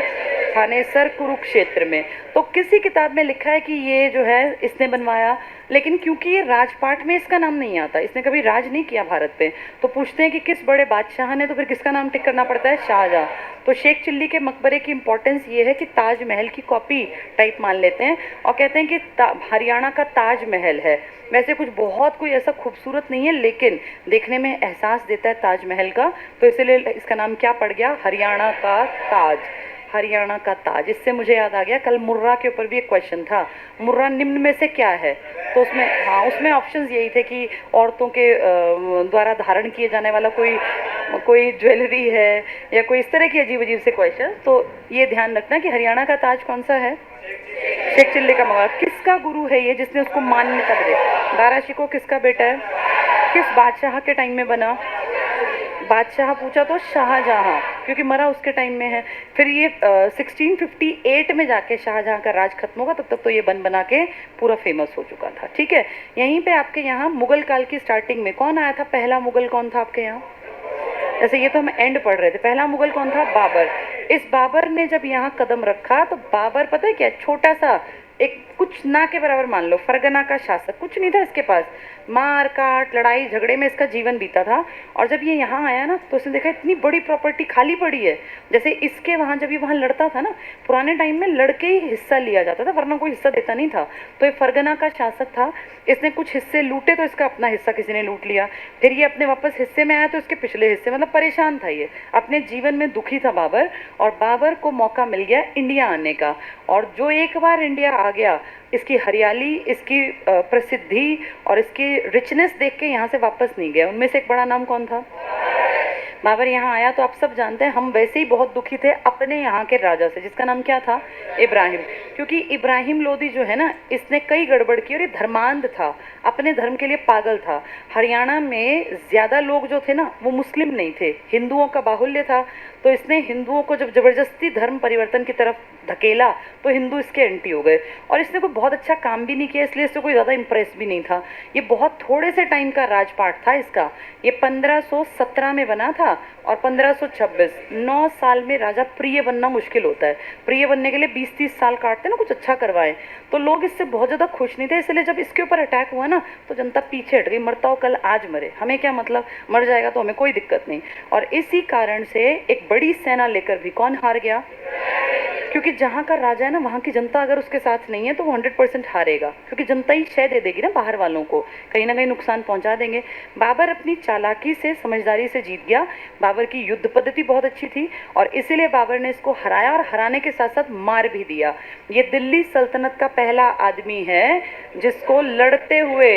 थानेसर कुरुक्षेत्र में। तो किसी किताब में लिखा है कि ये जो है इसने बनवाया, लेकिन क्योंकि ये राजपाट में इसका नाम नहीं आता, इसने कभी राज नहीं किया भारत पे, तो पूछते हैं कि किस बड़े बादशाह ने, तो फिर किसका नाम टिक करना पड़ता है? शाहजहां। तो शेख चिल्ली के मकबरे की इंपॉर्टेंस ये है कि ताजमहल की कॉपी टाइप मान लेते हैं और कहते हैं कि हरियाणा का ताजमहल है। वैसे कुछ बहुत कोई ऐसा खूबसूरत नहीं है, लेकिन देखने में एहसास देता है ताजमहल का, तो इसलिए इसका नाम क्या पड़ गया? हरियाणा का ताज। हरियाणा का ताज। इससे मुझे याद आ गया, कल मुर्रा के ऊपर भी एक क्वेश्चन था, मुर्रा निम्न में से क्या है? तो उसमें हाँ, उसमें ऑप्शंस यही थे कि औरतों के द्वारा धारण किए जाने वाला कोई ज्वेलरी है या कोई इस तरह की अजीब अजीब से क्वेश्चन। तो ये ध्यान रखना कि हरियाणा का ताज कौन सा है? शेख चिल्ली का मकबरा। किसका गुरु है ये जिसने उसको मान्यता दी? दारा शिकोह किसका बेटा है? किस बादशाह के टाइम में बना? बादशाह पूछा तो शाहजहां, क्योंकि मरा उसके टाइम में है। फिर ये 1658 में जाके शाहजहां का राज खत्म होगा, तब तक तो ये बन बना के पूरा फेमस हो चुका था। ठीक है, यहीं पे आपके यहाँ मुगल काल की स्टार्टिंग में कौन आया था? पहला मुगल कौन था आपके यहाँ? जैसे ये तो हम एंड पढ़ रहे थे, पहला मुगल कौन था? बाबर। इस बाबर ने जब यहाँ कदम रखा तो बाबर पता है क्या, छोटा सा एक कुछ ना के बराबर मान लो फरगना का शासक, कुछ नहीं था इसके पास, मार काट लड़ाई झगड़े में इसका जीवन बीता था। और जब ये यहाँ आया ना तो उसने देखा इतनी बड़ी प्रॉपर्टी खाली पड़ी है। जैसे इसके वहाँ जब ये वहाँ लड़ता था ना, पुराने टाइम में लड़के ही हिस्सा लिया जाता था, वरना कोई हिस्सा देता नहीं था। तो ये फरगना का शासक था, इसने कुछ हिस्से लूटे तो इसका अपना हिस्सा किसी ने लूट लिया। फिर ये अपने वापस हिस्से में आया तो इसके पिछले हिस्से, मतलब परेशान था ये, अपने जीवन में दुखी था बाबर। और बाबर को मौका मिल गया इंडिया आने का, और जो एक बार इंडिया आ गया, इसकी हरियाली, इसकी प्रसिद्धि और इसकी रिचनेस देख के यहाँ से वापस नहीं गया। उनमें से एक बड़ा नाम कौन था? बाबर यहाँ आया तो आप सब जानते हैं, हम वैसे ही बहुत दुखी थे अपने यहाँ के राजा से, जिसका नाम क्या था? इब्राहिम। क्योंकि इब्राहिम लोदी जो है ना, इसने कई गड़बड़ की और ये धर्मांध था, अपने धर्म के लिए पागल था। हरियाणा में ज़्यादा लोग जो थे ना वो मुस्लिम नहीं थे, हिंदुओं का बाहुल्य था। तो इसने हिंदुओं को जब ज़बरदस्ती धर्म परिवर्तन की तरफ धकेला तो हिंदू इसके एंटी हो गए। और इसने कोई बहुत अच्छा काम भी नहीं किया, इसलिए इससे कोई ज़्यादा इम्प्रेस भी नहीं था। ये बहुत थोड़े से टाइम का राजपाट था इसका। ये 1517 में बना था और 1526, 9 साल में राजा प्रिय बनना मुश्किल होता है। प्रिय बनने के लिए 20-30 साल काटते ना, कुछ अच्छा करवाएं। तो लोग इससे बहुत ज़्यादा खुश नहीं थे, इसलिए जब इसके ऊपर अटैक हुआ ना तो जनता पीछे हट गई। मरता हो कल आज मरे, हमें क्या मतलब, मर जाएगा तो हमें कोई दिक्कत नहीं। और इसी कारण से एक बड़ी सेना लेकर भी कौन हार गया? क्योंकि जहाँ का राजा है ना, वहाँ की जनता अगर उसके साथ नहीं है तो वो 100% हारेगा, क्योंकि जनता ही शय दे देगी ना बाहर वालों को, कहीं ना कहीं नुकसान पहुँचा देंगे। बाबर अपनी चालाकी से, समझदारी से जीत गया। बाबर की युद्ध पद्धति बहुत अच्छी थी और इसीलिए बाबर ने इसको हराया, और हराने के साथ साथ मार भी दिया। ये दिल्ली सल्तनत का पहला आदमी है जिसको लड़ते हुए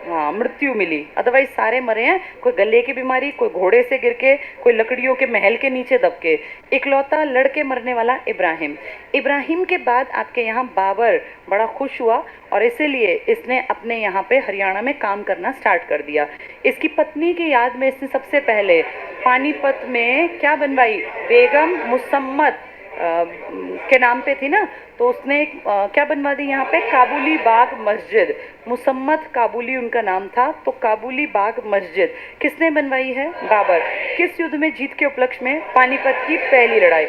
मृत्यु मिली, अदरवाइज सारे मरे हैं। कोई गले की बीमारी, कोई घोड़े से गिर के, कोई लकड़ियों के महल के नीचे दब के। इकलौता लड़के मरने वाला इब्राहिम। इब्राहिम के बाद आपके यहाँ बाबर बड़ा खुश हुआ और इसीलिए इसने अपने यहाँ पे हरियाणा में काम करना स्टार्ट कर दिया। इसकी पत्नी की याद में इसने सबसे पहले पानीपत में क्या बनवाई? बेगम मुसम्मत के नाम पे थी ना, तो उसने क्या बनवा दी यहाँ पे? काबुली बाग मस्जिद। मुसम्मत काबुली उनका नाम था, तो काबुली बाग मस्जिद किसने बनवाई है? बाबर। किस युद्ध में जीत के उपलक्ष्य में? पानीपत की पहली लड़ाई।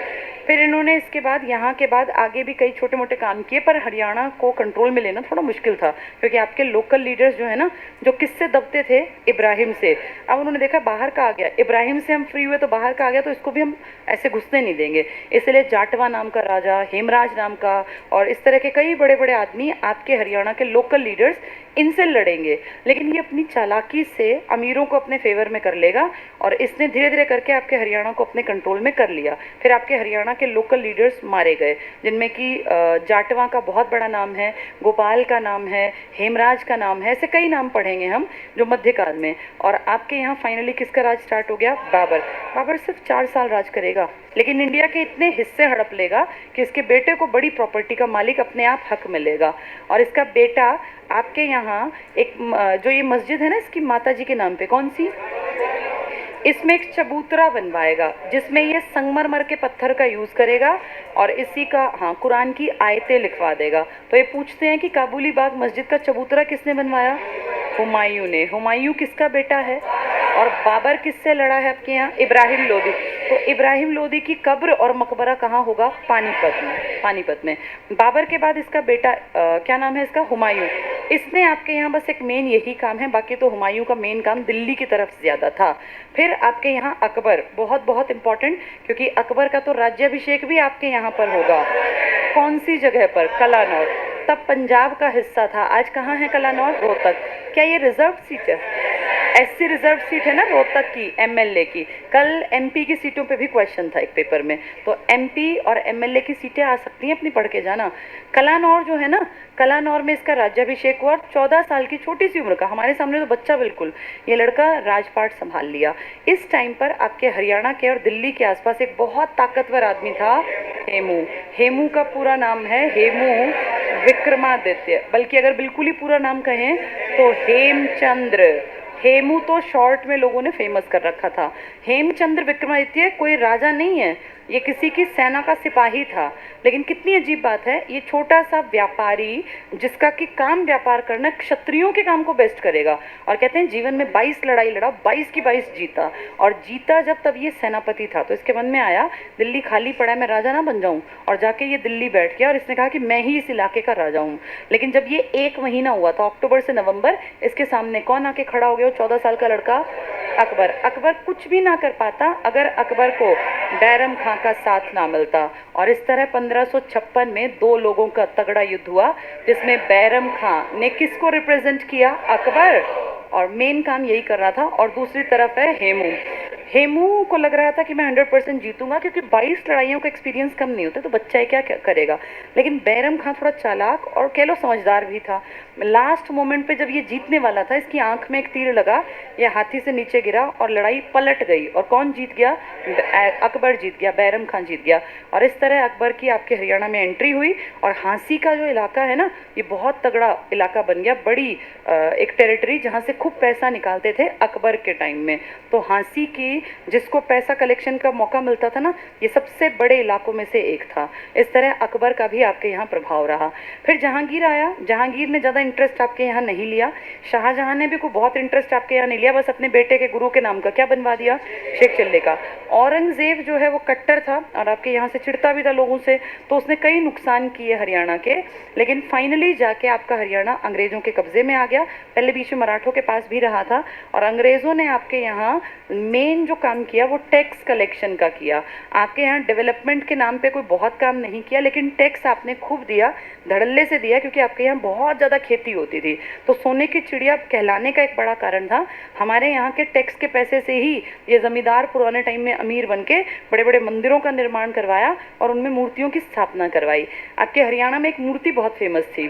फिर इन्होंने इसके बाद यहाँ के बाद आगे भी कई छोटे मोटे काम किए, पर हरियाणा को कंट्रोल में लेना थोड़ा मुश्किल था, क्योंकि आपके लोकल लीडर्स जो है ना, जो किससे दबते थे? इब्राहिम से। अब उन्होंने देखा बाहर का आ गया, इब्राहिम से हम फ्री हुए तो बाहर का आ गया, तो इसको भी हम ऐसे घुसने नहीं देंगे। इसलिए जाटवा नाम का राजा, हेमराज नाम का, और इस तरह के कई बड़े बड़े आदमी आपके हरियाणा के लोकल लीडर्स इनसे लड़ेंगे। लेकिन ये अपनी चालाकी से अमीरों को अपने फेवर में कर लेगा, और इसने धीरे धीरे करके आपके हरियाणा को अपने कंट्रोल में कर लिया। फिर आपके हरियाणा के लोकल लीडर्स मारे गए, जिनमें कि जाटवा का बहुत बड़ा नाम है, गोपाल का नाम है, हेमराज का नाम है, ऐसे कई नाम पढ़ेंगे हम जो मध्यकाल में। और आपके यहाँ फाइनली किसका राज स्टार्ट हो गया? बाबर। बाबर सिर्फ 4 साल राज करेगा, लेकिन इंडिया के इतने हिस्से हड़प लेगा कि इसके बेटे को बड़ी प्रॉपर्टी का मालिक अपने आप हक मिलेगा। और इसका बेटा आपके यहाँ एक जो ये मस्जिद है ना, इसकी माता जी के नाम पे, कौन सी? इसमें एक चबूतरा बनवाएगा, जिसमें ये संगमरमर के पत्थर का यूज़ करेगा और इसी का कुरान की आयतें लिखवा देगा। तो ये पूछते हैं कि काबुली बाग मस्जिद का चबूतरा किसने बनवाया? हुमायूं ने। हुमायूं किसका बेटा है? और बाबर किससे लड़ा है आपके यहाँ? इब्राहिम लोदी। तो इब्राहिम लोदी की कब्र और मकबरा कहाँ होगा? पानीपत में। पानीपत में। बाबर के बाद इसका बेटा क्या नाम है इसका? हुमायूं। इसने आपके यहाँ बस एक मेन यही काम है, बाकी तो हुमायूं का मेन काम दिल्ली की तरफ ज़्यादा था। फिर आपके यहाँ अकबर, बहुत बहुत इंपॉर्टेंट, क्योंकि अकबर का तो राज्याभिषेक भी आपके यहाँ पर होगा। कौन सी जगह पर? कलानौर। तब पंजाब का हिस्सा था, आज कहाँ है कलानौर? रोहतक। क्या ये रिजर्व सीट है? एससी रिजर्व सीट है ना रोहतक की, एमएलए की। कल एमपी की सीटों पे भी क्वेश्चन था एक पेपर में, तो एमपी और एमएलए की सीटें आ सकती हैं, अपनी पढ़ के जाना। कलानौर जो है ना, कलानौर में इसका राज्याभिषेक हुआ, 14 साल की छोटी सी उम्र का, हमारे सामने तो बच्चा बिल्कुल, ये लड़का राजपाट संभाल लिया। इस टाइम पर आपके हरियाणा के और दिल्ली के आसपास एक बहुत ताकतवर आदमी था, हेमू। हेमू का पूरा नाम है हेमू विक्रमादित्य, बल्कि अगर बिल्कुल ही पूरा नाम कहें तो हेमचंद्र। हेमू तो शॉर्ट में लोगों ने फेमस कर रखा था। हेमचंद्र विक्रमादित्य कोई राजा नहीं है, ये किसी की सेना का सिपाही था। लेकिन कितनी अजीब बात है, ये छोटा सा व्यापारी जिसका कि काम व्यापार करना, क्षत्रियों के काम को बेस्ट करेगा। और कहते हैं जीवन में 22 लड़ाई लड़ा, 22 की 22 जीता। और जीता जब तब ये सेनापति था, तो इसके मन में आया दिल्ली खाली पड़ा है, मैं राजा ना बन जाऊं। और जाके ये दिल्ली बैठ गया और इसने कहा कि मैं ही इस इलाके का राजा हूँ। लेकिन जब ये 1 महीना हुआ था, अक्टूबर से नवंबर, इसके सामने कौन आके खड़ा हो गया? 14 साल का लड़का अकबर। अकबर कुछ भी ना कर पाता अगर अकबर को बैरम खां का साथ ना मिलता। और इस तरह 1556 में 2 लोगों का तगड़ा युद्ध हुआ, जिसमें बैरम खां ने किसको रिप्रेजेंट किया? अकबर। और मेन काम यही कर रहा था। और दूसरी तरफ है हेमू। हेमू को लग रहा था कि मैं 100% जीतूंगा, क्योंकि 22 लड़ाइयों का एक्सपीरियंस कम नहीं होता, तो बच्चा है क्या करेगा। लेकिन बैरम खां थोड़ा चालाक और कह लो समझदार भी था। लास्ट मोमेंट पे जब ये जीतने वाला था, इसकी आंख में एक तीर लगा, ये हाथी से नीचे गिरा और लड़ाई पलट गई। और कौन जीत गया? अकबर जीत गया, बैरम खां जीत गया। और इस तरह अकबर की आपके हरियाणा में एंट्री हुई। और हांसी का जो इलाका है ना, ये बहुत तगड़ा इलाका बन गया, बड़ी एक टेरिटरी जहाँ से खूब पैसा निकालते थे अकबर के टाइम में। तो हांसी की जिसको पैसा कलेक्शन का मौका मिलता था ना, ये सबसे बड़े इलाकों में से एक था। इस तरह अकबर का भी आपके यहाँ प्रभाव रहा। फिर जहांगीर आया। जहांगीर ने ज़्यादा इंटरेस्ट आपके यहाँ नहीं लिया। शाहजहां ने भी कोई बहुत इंटरेस्ट आपके यहाँ नहीं लिया, बस अपने बेटे के गुरु के नाम का क्या बनवा दिया? शेख चिल्ले का। औरंगजेब जो है वो कट्टर था और आपके यहाँ से चिढ़ता भी था लोगों से, तो उसने कई नुकसान किए हरियाणा के। लेकिन फाइनली जाके आपका हरियाणा अंग्रेजों के कब्जे में आ गया। पहले बीच में मराठों के पास भी रहा था। और अंग्रेजों ने आपके यहाँ मेन जो काम किया वो टैक्स कलेक्शन का किया। आपके यहाँ डेवलपमेंट के नाम पे कोई बहुत काम नहीं किया, लेकिन टैक्स आपने खूब दिया, धड़ल्ले से दिया, क्योंकि आपके यहाँ बहुत ज़्यादा खेती होती थी। तो सोने की चिड़िया कहलाने का एक बड़ा कारण था। हमारे यहाँ के टैक्स के पैसे से ही ये जमींदार पुराने टाइम में अमीर बन के बड़े बड़े मंदिरों का निर्माण करवाया और उनमें मूर्तियों की स्थापना करवाई। आपके हरियाणा में एक मूर्ति बहुत फेमस थी,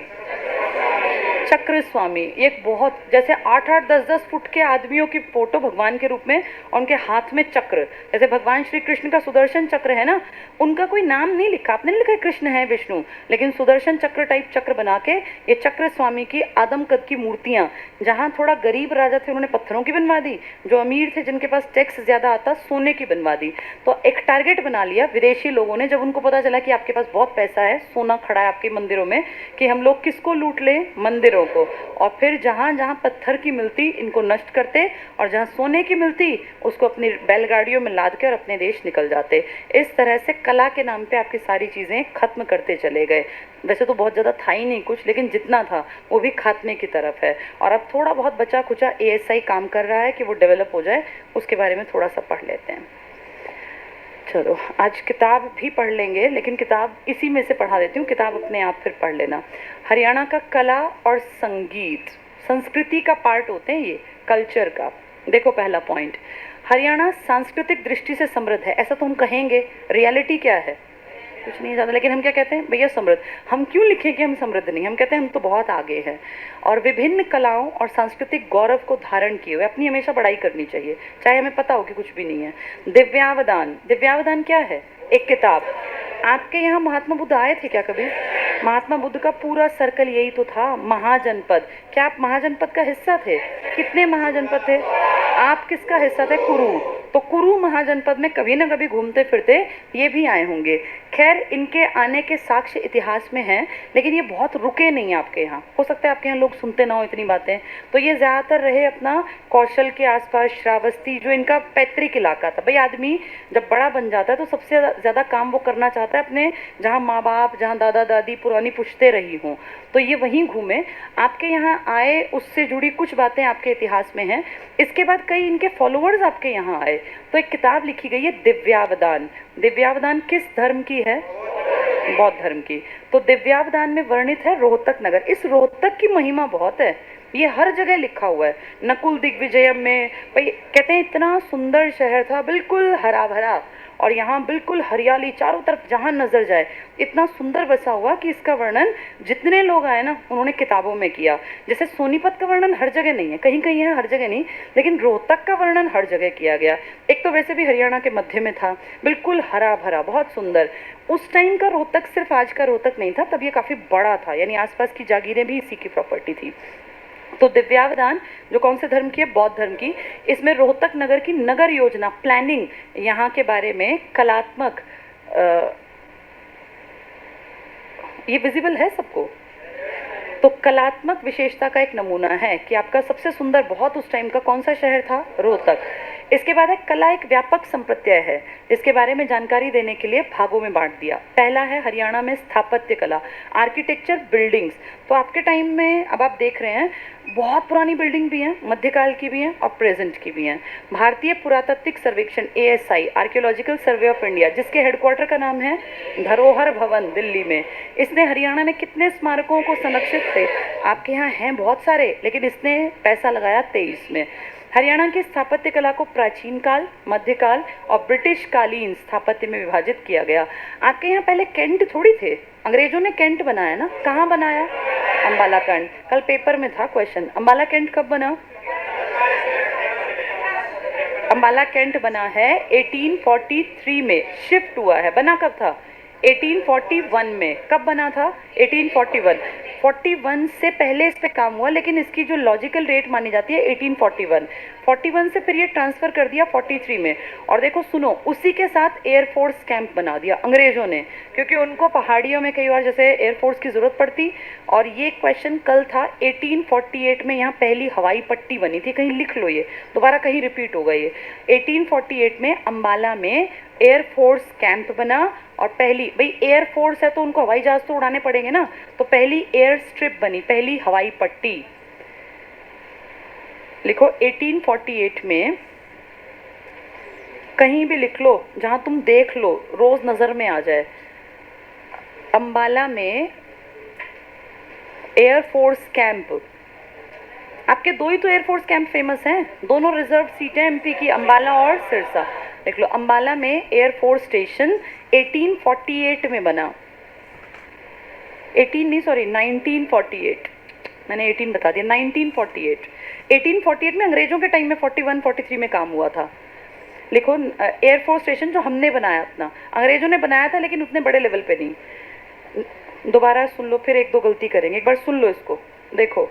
चक्र स्वामी। एक बहुत जैसे 8-8, 10-10 फुट के आदमियों की फोटो भगवान के रूप में, और उनके हाथ में चक्र, जैसे भगवान श्री कृष्ण का सुदर्शन चक्र है ना, उनका कोई नाम नहीं लिखा, आपने नहीं लिखा कृष्ण है विष्णु, लेकिन सुदर्शन चक्र टाइप चक्र बना के ये चक्र स्वामी की आदम कद की मूर्तियां, जहां थोड़ा गरीब राजा थे उन्होंने पत्थरों की बनवा दी, जो अमीर थे जिनके पास टैक्स ज्यादा आता सोने की बनवा दी। तो एक टारगेट बना लिया विदेशी लोगों ने, जब उनको पता चला कि आपके पास बहुत पैसा है, सोना खड़ा है आपके मंदिरों में, कि हम लोग किसको लूट ले? मंदिरों को। और फिर जहां जहां पत्थर की मिलती इनको नष्ट करते, और जहां सोने की मिलती उसको अपनी बैलगाड़ियों में लाद के और अपने देश निकल जाते। इस तरह से कला के नाम पे आपकी सारी चीजें खत्म करते चले गए। वैसे तो बहुत ज़्यादा था ही नहीं कुछ, लेकिन जितना था वो भी खात्मे की तरफ है। और अब थोड़ा बहुत बचा खुचा एएसआई काम कर रहा है कि वो डेवलप हो जाए, उसके बारे में थोड़ा सा पढ़ लेते हैं। चलो आज किताब भी पढ़ लेंगे, लेकिन किताब इसी में से पढ़ा देती हूँ, किताब अपने आप फिर पढ़ लेना। हरियाणा का कला और संगीत संस्कृति का पार्ट होते हैं, ये कल्चर का। देखो पहला पॉइंट, हरियाणा सांस्कृतिक दृष्टि से समृद्ध है, ऐसा तो हम कहेंगे। रियलिटी क्या है? कुछ नहीं ज़्यादा, लेकिन हम क्या कहते हैं? भैया समृद्ध। हम क्यों लिखें कि हम समृद्ध नहीं? हम कहते हैं हम तो बहुत आगे हैं। और विभिन्न कलाओं और सांस्कृतिक गौरव को धारण किए हुए अपनी हमेशा बड़ाई करनी चाहिए, चाहे हमें पता हो कि कुछ भी नहीं है। दिव्यावदान, दिव्यावदान क्या है? एक किताब। आपके यहाँ महात्मा बुद्ध आए थे क्या कभी? महात्मा बुद्ध का पूरा सर्कल यही तो था, महाजनपद। क्या आप महाजनपद का हिस्सा थे? कितने महाजनपद थे? आप किसका हिस्सा थे? कुरु। तो कुरु महाजनपद में कभी ना कभी घूमते फिरते ये भी आए होंगे। खैर इनके आने के साक्ष्य इतिहास में हैं, लेकिन ये बहुत रुके नहीं आपके यहाँ। हो सकता है आपके यहाँ लोग सुनते ना हो इतनी बातें, तो ये ज़्यादातर रहे अपना कौशल के आसपास, श्रावस्ती जो इनका पैतृक इलाका था। भाई आदमी जब बड़ा बन जाता है तो सबसे ज़्यादा काम वो करना चाहता है अपने, जहाँ माँ बाप, जहाँ दादा दादी पुरानी पुश्ते रही हों, तो ये वहीं घूमे। आपके यहाँ आए, उससे जुड़ी कुछ बातें आपके इतिहास में हैं। इसके बाद कई इनके फॉलोअर्स आपके यहाँ आए, तो एक किताब लिखी गई है दिव्यावदान। दिव्यावदान किस धर्म की है? बौद्ध धर्म की। तो दिव्यावदान में वर्णित है रोहतक नगर। इस रोहतक की महिमा बहुत है, ये हर जगह लिखा हुआ है। नकुल दिग्विजयम में भाई कहते हैं इतना सुंदर शहर था, बिल्कुल हरा भरा, और यहाँ बिल्कुल हरियाली चारों तरफ, जहाँ नजर जाए इतना सुंदर बसा हुआ कि इसका वर्णन जितने लोग आए ना उन्होंने किताबों में किया। जैसे सोनीपत का वर्णन हर जगह नहीं है, कहीं कहीं है, हर जगह नहीं, लेकिन रोहतक का वर्णन हर जगह किया गया। एक तो वैसे भी हरियाणा के मध्य में था, बिल्कुल हरा भरा, बहुत सुंदर। उस टाइम का रोहतक सिर्फ आज का रोहतक नहीं था, तब ये काफ़ी बड़ा था, यानी आसपास की जागीरें भी इसी की प्रॉपर्टी थी। तो दिव्यावदान जो कौन से धर्म की है? बौद्ध धर्म की। इसमें रोहतक नगर की नगर योजना प्लानिंग, यहाँ के बारे में कलात्मक, ये विजिबल है सबको? तो कलात्मक विशेषता का एक नमूना है कि आपका सबसे सुंदर बहुत उस टाइम का कौन सा शहर था? रोहतक। इसके बाद है कला एक व्यापक संप्रत्यय है, इसके बारे में जानकारी देने के लिए भागों में बांट दिया। पहला है हरियाणा में स्थापत्य कला, आर्किटेक्चर, बिल्डिंग्स। तो आपके टाइम में अब आप देख रहे हैं बहुत पुरानी बिल्डिंग भी हैं, मध्यकाल की भी हैं और प्रेजेंट की भी हैं। भारतीय पुरातात्विक सर्वेक्षण ASI, archaeological survey of India, जिसके हेडक्वार्टर का नाम है धरोहर भवन दिल्ली में, इसने हरियाणा में कितने स्मारकों को संरक्षित थे? आपके यहाँ हैं बहुत सारे, लेकिन इसने पैसा लगाया 23 में। हरियाणा की स्थापत्य कला को प्राचीन काल, मध्यकाल और ब्रिटिश कालीन स्थापत्य में विभाजित किया गया। आपके यहाँ पहले कैंट थोड़ी थे, अंग्रेजों ने कैंट बनाया ना। कहाँ बनाया? अंबाला कैंट। कल पेपर में था क्वेश्चन, अंबाला कैंट कब बना? अंबाला कैंट बना है 1843 में, शिफ्ट हुआ है। बना कब था? 1841 में। कब बना था? 1841। 41 से पहले इस पे काम हुआ, लेकिन इसकी जो लॉजिकल डेट मानी जाती है 1841। 41 से फिर ये ट्रांसफ़र कर दिया 43 में। और देखो सुनो, उसी के साथ एयरफोर्स कैंप बना दिया अंग्रेज़ों ने, क्योंकि उनको पहाड़ियों में कई बार जैसे एयरफोर्स की ज़रूरत पड़ती। और ये क्वेश्चन कल था 1848 में यहाँ पहली हवाई पट्टी बनी थी। कहीं लिख लो, ये दोबारा कहीं रिपीट होगा। ये 1848 में अम्बाला में एयरफोर्स कैंप बना। और पहली, भाई एयरफोर्स है तो उनको हवाई जहाज़ तो उड़ाने पड़ेंगे ना, तो पहली एयर स्ट्रिप बनी, पहली हवाई पट्टी। लिखो 1848 में, कहीं भी लिख लो जहां तुम देख लो, रोज नजर में आ जाए। अम्बाला में एयरफोर्स कैंप। आपके दो ही तो एयरफोर्स कैंप फेमस हैं, दोनों रिजर्व सीटें MP की, अम्बाला और सिरसा। देख लो, अम्बाला में एयरफोर्स स्टेशन 1848 में बना। 18 नहीं, सॉरी 1948, मैंने 18 बता दिया, 1948। 1848 में अंग्रेजों के टाइम में 41-43 में काम हुआ था। लिखो एयरफोर्स स्टेशन जो हमने बनाया अपना, अंग्रेजों ने बनाया था लेकिन उतने बड़े लेवल पे नहीं। दोबारा सुन लो, फिर एक दो गलती करेंगे, एक बार सुन लो इसको। देखो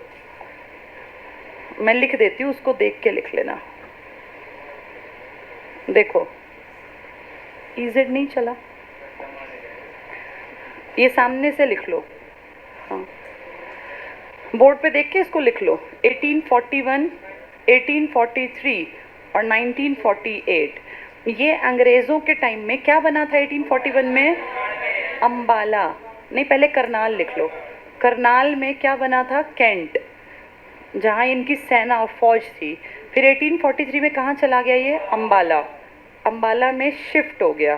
मैं लिख देती हूँ, उसको देख के लिख लेना। देखो EZ नहीं चला, ये सामने से लिख लो। हाँ, बोर्ड पे देख के इसको लिख लो। 1841, 1843 और 1948। ये अंग्रेज़ों के टाइम में क्या बना था? 1841 में अम्बाला नहीं, पहले करनाल लिख लो। करनाल में क्या बना था? कैंट, जहाँ इनकी सेना और फौज थी। फिर 1843 में कहाँ चला गया ये? अम्बाला। अम्बाला में शिफ्ट हो गया,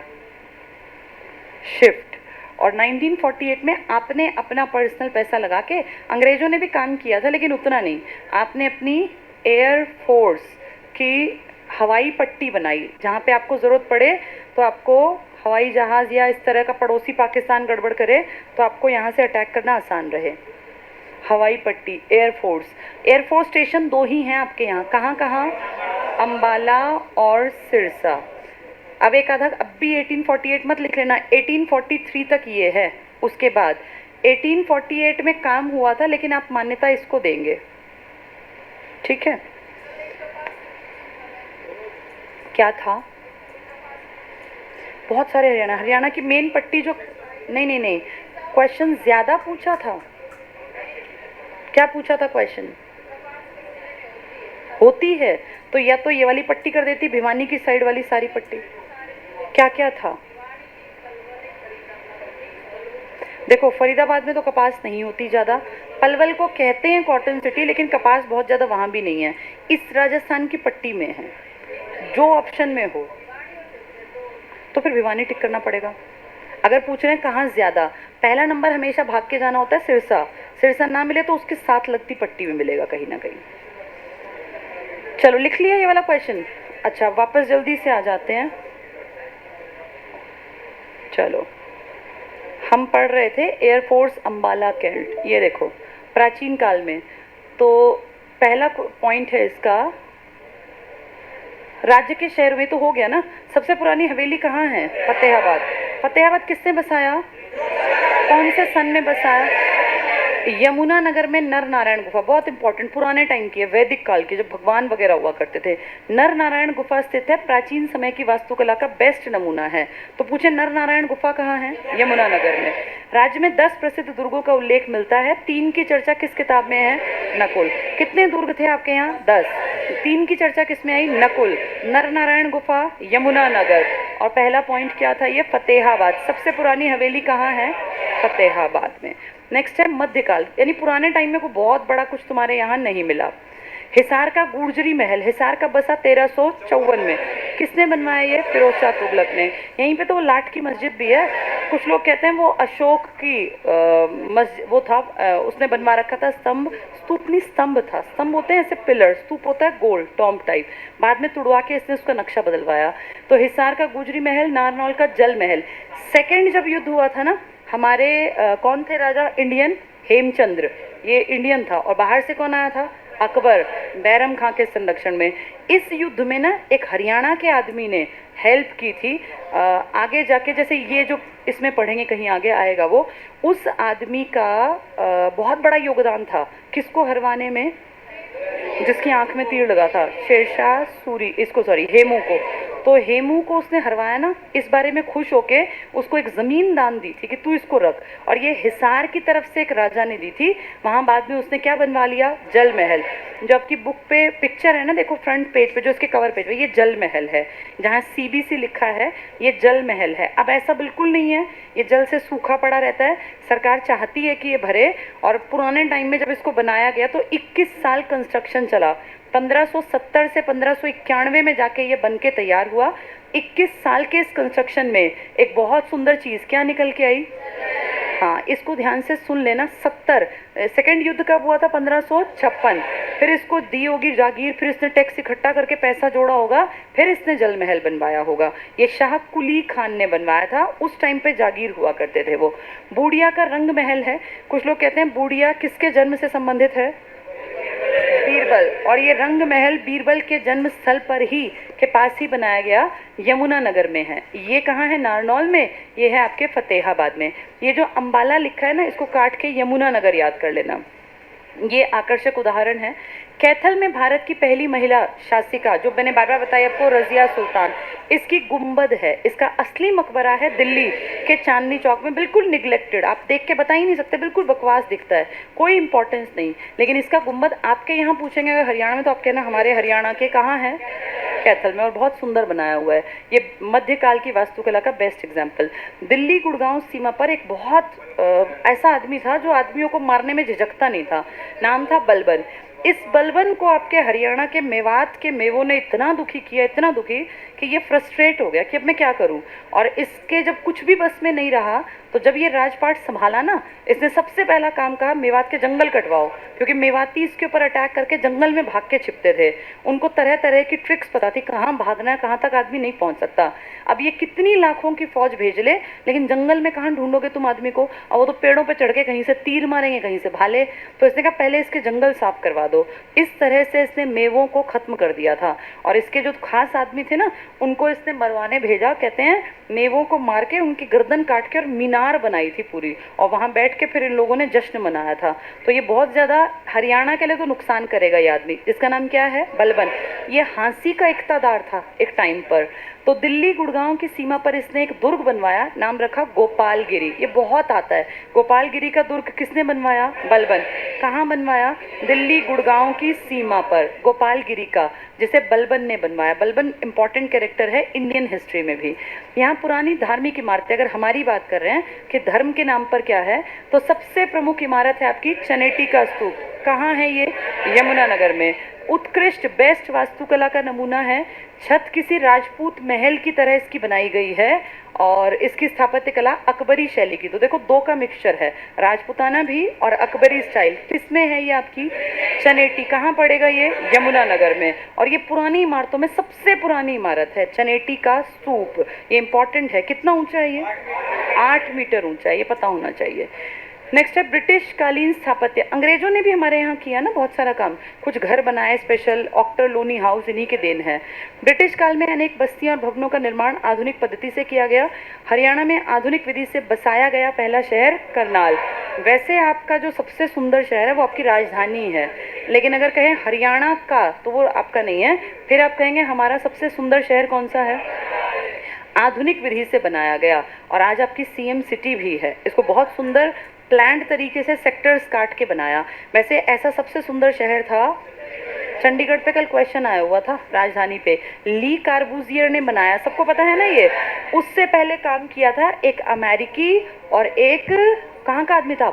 शिफ्ट। और 1948 में आपने अपना पर्सनल पैसा लगा के, अंग्रेज़ों ने भी काम किया था लेकिन उतना नहीं, आपने अपनी एयर फोर्स की हवाई पट्टी बनाई, जहाँ पे आपको ज़रूरत पड़े तो आपको हवाई जहाज़ या इस तरह का पड़ोसी पाकिस्तान गड़बड़ करे तो आपको यहाँ से अटैक करना आसान रहे। हवाई पट्टी, एयरफोर्स। एयरफोर्स स्टेशन दो ही हैं आपके यहाँ, कहाँ कहाँ? अम्बाला और सिरसा। अब एक आधा, अब भी 1848 मत लिख लेना, 1843 तक ये है। उसके बाद 1848 में काम हुआ था, लेकिन आप मान्यता इसको देंगे, ठीक है? क्या था? बहुत सारे हरियाणा की मेन पट्टी जो, नहीं, क्वेश्चन ज़्यादा पूछा था। क्या पूछा था क्वेश्चन? होती है तो या तो ये वाली पट्टी कर देती, भिवानी की साइड वाली सारी पट्टी। क्या क्या था? देखो फरीदाबाद में तो कपास नहीं होती ज़्यादा, पलवल को कहते हैं कॉटन सिटी, लेकिन कपास बहुत ज़्यादा वहाँ भी नहीं है। इस राजस्थान की पट्टी में है, जो ऑप्शन में हो तो फिर भिवानी टिक करना पड़ेगा। अगर पूछ रहे हैं कहाँ ज़्यादा, पहला नंबर हमेशा भाग के जाना होता है सिरसा। सिरसा ना मिले तो उसके साथ लगती पट्टी में मिलेगा कहीं ना कहीं। चलो लिख लिया ये वाला क्वेश्चन। अच्छा वापस जल्दी से आ जाते हैं। चलो हम पढ़ रहे थे एयरफोर्स अम्बाला कैंट। ये देखो प्राचीन काल में, तो पहला पॉइंट है इसका, राज्य के शहर में तो हो गया ना। सबसे पुरानी हवेली कहाँ है? फतेहाबाद। फतेहाबाद किसने बसाया? कौन से सन में बसाया? यमुना नगर में नर नारायण गुफा, बहुत इंपॉर्टेंट, पुराने टाइम की है, वैदिक काल की, जब भगवान वगैरह हुआ करते थे। नर नारायण गुफा स्थित है, प्राचीन समय की वास्तुकला का बेस्ट नमूना है। तो पूछे नर नारायण गुफा कहाँ है? यमुना नगर में। राज्य में 10 प्रसिद्ध दुर्गों का उल्लेख मिलता है, 3 की चर्चा किस किताब में है? नकुल। कितने दुर्ग थे आपके यहाँ? 10। 3 की चर्चा किस में आई? नकुल। नर नारायण गुफा, यमुना नगर। और पहला पॉइंट क्या था? ये फतेहाबाद। सबसे पुरानी हवेली कहाँ है? फतेहाबाद में। नेक्स्ट है मध्यकाल, यानी पुराने टाइम में कोई बहुत बड़ा कुछ तुम्हारे यहाँ नहीं मिला। हिसार का गुर्जरी महल, हिसार का बसा 1354 में। किसने बनवाया ये? फिरोज शाह तुगलक ने। यहीं पे तो वो लाट की मस्जिद भी है। कुछ लोग कहते हैं वो अशोक की मस्जिद वो था, उसने बनवा रखा था। स्तंभ, स्तूप नहीं, स्तंभ था। स्तंभ होते हैं ऐसे पिलर, स्तूप होता है गोल टॉम्ब टाइप। बाद में तुड़वा के इसने उसका नक्शा बदलवाया। तो हिसार का गुजरी महल, नारनौल का जल महल। सेकेंड जब युद्ध हुआ था ना, हमारे कौन थे राजा इंडियन? हेमचंद्र, ये इंडियन था। और बाहर से कौन आया था? अकबर, बैरम खां के संरक्षण में। इस युद्ध में ना एक हरियाणा के आदमी ने हेल्प की थी। आगे जाके जैसे ये जो इसमें पढ़ेंगे, कहीं आगे आएगा वो, उस आदमी का बहुत बड़ा योगदान था। किसको हरवाने में? जिसकी आंख में तीर लगा था, शेरशाह सूरी, इसको सॉरी हेमू को। तो हेमू को उसने हरवाया ना, इस बारे में खुश होके उसको एक ज़मीन दान दी थी कि तू इसको रख। और ये हिसार की तरफ से एक राजा ने दी थी। वहाँ बाद में उसने क्या बनवा लिया? जल महल। जो आपकी बुक पे पिक्चर है ना, देखो फ्रंट पेज पे, जो इसके कवर पेज पे, ये जल महल है। जहाँ CBC लिखा है ये जल महल है। अब ऐसा बिल्कुल नहीं है, ये जल से सूखा पड़ा रहता है। सरकार चाहती है कि ये भरे। और पुराने टाइम में जब इसको बनाया गया तो 21 साल कंस्ट्रक्शन चला। 1570 से 1591 में जाके ये बन के तैयार हुआ। 21 साल के इस कंस्ट्रक्शन में एक बहुत सुंदर चीज़ क्या निकल के आई? हाँ, इसको ध्यान से सुन लेना। 70 सेकेंड युद्ध कब हुआ था? 1556। फिर इसको दी होगी जागीर, फिर इसने टैक्स इकट्ठा करके पैसा जोड़ा होगा, फिर इसने जल महल बनवाया होगा। ये शाह कुली खान ने बनवाया था, उस टाइम पे जागीर हुआ करते थे वो। बूढ़िया का रंग महल है। कुछ लोग कहते हैं बूढ़िया किसके जन्म से संबंधित है? बीरबल। और ये रंग महल बीरबल के जन्म स्थल पर ही के पास ही बनाया गया, यमुना नगर में है। ये कहाँ है? नारनौल में। ये है आपके फतेहाबाद में। ये जो अंबाला लिखा है ना, इसको काट के यमुना नगर याद कर लेना। ये आकर्षक उदाहरण है। कैथल में भारत की पहली महिला शासिका, जो मैंने बार बार बताया आपको, रजिया सुल्तान, इसकी गुंबद है। इसका असली मकबरा है दिल्ली के चांदनी चौक में, बिल्कुल निगलेक्टेड, आप देख के बता ही नहीं सकते, बिल्कुल बकवास दिखता है, कोई इंपॉर्टेंस नहीं। लेकिन इसका गुंबद आपके यहाँ पूछेंगे अगर हरियाणा में, तो आप कहना हमारे हरियाणा के कहाँ है? कैथल में। और बहुत सुंदर बनाया हुआ है। ये मध्यकाल की वास्तुकला का बेस्ट एग्जाम्पल। दिल्ली गुड़गांव सीमा पर एक बहुत ऐसा आदमी था जो आदमियों को मारने में झिझकता नहीं था। नाम था बलबन। इस बलबन को आपके हरियाणा के मेवात के मेवों ने इतना दुखी किया, इतना दुखी कि ये फ्रस्ट्रेट हो गया कि अब मैं क्या करूं। और इसके जब कुछ भी बस में नहीं रहा, तो जब ये राजपाट संभाला ना, इसने सबसे पहला काम कहा मेवात के जंगल कटवाओ, क्योंकि मेवाती इसके ऊपर अटैक करके जंगल में भाग के छिपते थे। उनको तरह तरह की ट्रिक्स पता थी, कहाँ भागना है, कहाँ तक आदमी नहीं पहुंच सकता। अब ये कितनी लाखों की फौज भेज ले, लेकिन जंगल में कहाँ ढूंढोगे तुम आदमी को? और वो तो पेड़ों पर चढ़ के कहीं से तीर मारेंगे, कहीं से भाले। तो इसने कहा पहले इसके जंगल साफ करवा दो। इस तरह से इसने मेवों को खत्म कर दिया था। और इसके जो खास आदमी थे ना, उनको इसने मरवाने भेजा। कहते हैं मेवों को मार के उनकी गर्दन काट के और मीनार बनाई थी पूरी, और वहां बैठ के फिर इन लोगों ने जश्न मनाया था। तो ये बहुत ज्यादा हरियाणा के लिए तो नुकसान करेगा ये आदमी, जिसका नाम क्या है? बलबन। ये हाँसी का इक्तादार था एक टाइम पर। तो दिल्ली गुड़गांव की सीमा पर इसने एक दुर्ग बनवाया, नाम रखा गोपालगिरी। ये बहुत आता है। गोपालगिरी का दुर्ग किसने बनवाया? बलबन। कहाँ बनवाया? दिल्ली गुड़गांव की सीमा पर गोपालगिरी का, जिसे बलबन ने बनवाया। बलबन इंपॉर्टेंट कैरेक्टर है इंडियन हिस्ट्री में भी। यहाँ पुरानी धार्मिक इमारतें, अगर हमारी बात कर रहे हैं कि धर्म के नाम पर क्या है, तो सबसे प्रमुख इमारत है आपकी चनेटी का स्तूप। कहाँ है ये? यमुना नगर में। उत्कृष्ट बेस्ट वास्तुकला का नमूना है। छत किसी राजपूत महल की तरह इसकी बनाई गई है, और इसकी स्थापत्य कला अकबरी शैली की। तो देखो दो का मिक्सचर है, राजपूताना भी और अकबरी स्टाइल। किसमें है ये आपकी? चनेटी। कहाँ पड़ेगा ये? यमुना नगर में। और ये पुरानी इमारतों में सबसे पुरानी इमारत है, चनेटी का स्तूप। ये इंपॉर्टेंट है। कितना ऊंचा है ये? 8 मीटर ऊंचा है, ये पता होना चाहिए। नेक्स्ट है ब्रिटिश कालीन स्थापत्य। अंग्रेजों ने भी हमारे यहाँ किया ना बहुत सारा काम, कुछ घर बनाए स्पेशल, ऑक्टर लोनी हाउस इन्हीं के देन है। ब्रिटिश काल में अनेक बस्तियां और भवनों का निर्माण आधुनिक पद्धति से किया गया। हरियाणा में आधुनिक विधि से बसाया गया पहला शहर करनाल। वैसे आपका जो सबसे सुंदर शहर है वो आपकी राजधानी है, लेकिन अगर कहें हरियाणा का तो वो आपका नहीं है। फिर आप कहेंगे हमारा सबसे सुंदर शहर कौन सा है? आधुनिक विधि से बनाया गया, और आज आपकी सीएम सिटी भी है। इसको बहुत सुंदर प्लान्ड तरीके से सेक्टर्स काट के बनाया। वैसे ऐसा सबसे सुंदर शहर था चंडीगढ़ पे, कल क्वेश्चन आया हुआ था राजधानी पे, ली कार्बूजियर ने बनाया, सबको पता है ना ये। उससे पहले काम किया था एक अमेरिकी और एक कहाँ का आदमी था,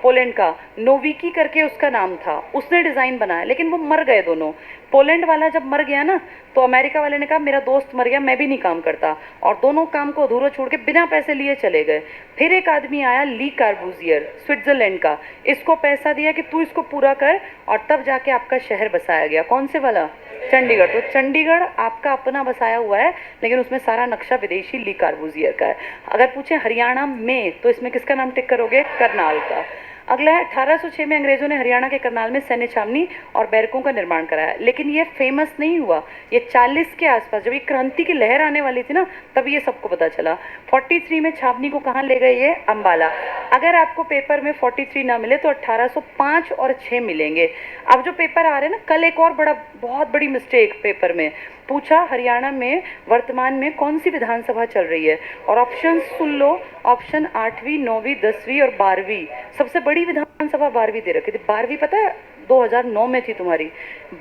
पोलैंड का नोविकी करके उसका नाम था, उसने डिज़ाइन बनाया, लेकिन वो मर गए दोनों। पोलैंड वाला जब मर गया ना तो अमेरिका वाले ने कहा मेरा दोस्त मर गया, मैं भी नहीं काम करता, और दोनों काम को अधूरा छोड़ के बिना पैसे लिए चले गए। फिर एक आदमी आया ली कार्बूजियर स्विट्जरलैंड का, इसको पैसा दिया कि तू इसको पूरा कर, और तब जाके आपका शहर बसाया गया। कौन से वाला? चंडीगढ़। तो चंडीगढ़ आपका अपना बसाया हुआ है, लेकिन उसमें सारा नक्शा विदेशी ली कार्बूजियर का है। अगर पूछे हरियाणा में तो इसमें किसका नाम टिक करोगे? करनाल का। अगला है 1806 में अंग्रेजों ने हरियाणा के करनाल में सैन्य छावनी और बैरकों का निर्माण कराया, लेकिन ये फेमस नहीं हुआ। ये 40 के आसपास जब ये क्रांति की लहर आने वाली थी ना, तब ये सबको पता चला। 43 में छावनी को कहाँ ले गए? ये अम्बाला। अगर आपको पेपर में 43 ना मिले तो 1805 और 6 मिलेंगे। अब जो पेपर आ रहे हैं ना, कल एक और बहुत बड़ी मिस्टेक पेपर में पूछा, हरियाणा में वर्तमान में कौन सी विधानसभा चल रही है, और ऑप्शन सुन लो, ऑप्शन 8वीं 9वीं 10वीं और 12वीं। सबसे बड़ी विधानसभा 12वीं दे रखी थी। 12वीं पता है 2009 में थी तुम्हारी,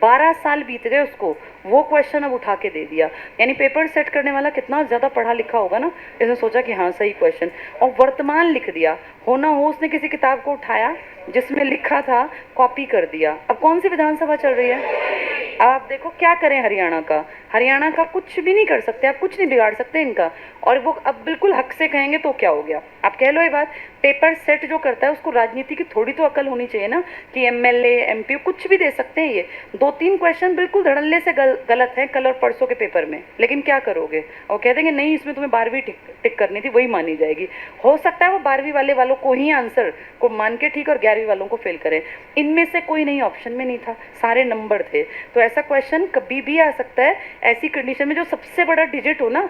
12 साल बीत गए उसको, वो क्वेश्चन अब उठा के दे दिया। यानी पेपर सेट करने वाला कितना ज़्यादा पढ़ा लिखा होगा ना, इसने सोचा कि हाँ सही क्वेश्चन, और वर्तमान लिख दिया। होना हो उसने किसी किताब को उठाया जिसमें लिखा था, कॉपी कर दिया। अब कौन सी विधानसभा चल रही है? आप देखो क्या करें हरियाणा का कुछ भी नहीं कर सकते, आप कुछ नहीं बिगाड़ सकते इनका। और वो अब बिल्कुल हक से कहेंगे तो क्या हो गया, आप कह लो ये बात। पेपर सेट जो करता है उसको राजनीति की थोड़ी तो अकल होनी चाहिए ना, कि एमएलए एमपी कुछ भी दे सकते हैं। ये 2-3 क्वेश्चन बिल्कुल धड़ल्ले से गलत हैं कल और परसों के पेपर में, लेकिन क्या करोगे? और कह देंगे नहीं इसमें तुम्हें 12वीं टिक करनी थी, वही मानी जाएगी। हो सकता है वो 12वीं वालों को ही आंसर को मान के ठीक और 11वीं वालों को फेल करें। इनमें से कोई नहीं ऑप्शन में नहीं था, सारे नंबर थे। तो ऐसा क्वेश्चन कभी भी आ सकता है। ऐसी कंडीशन में जो सबसे बड़ा डिजिट हो ना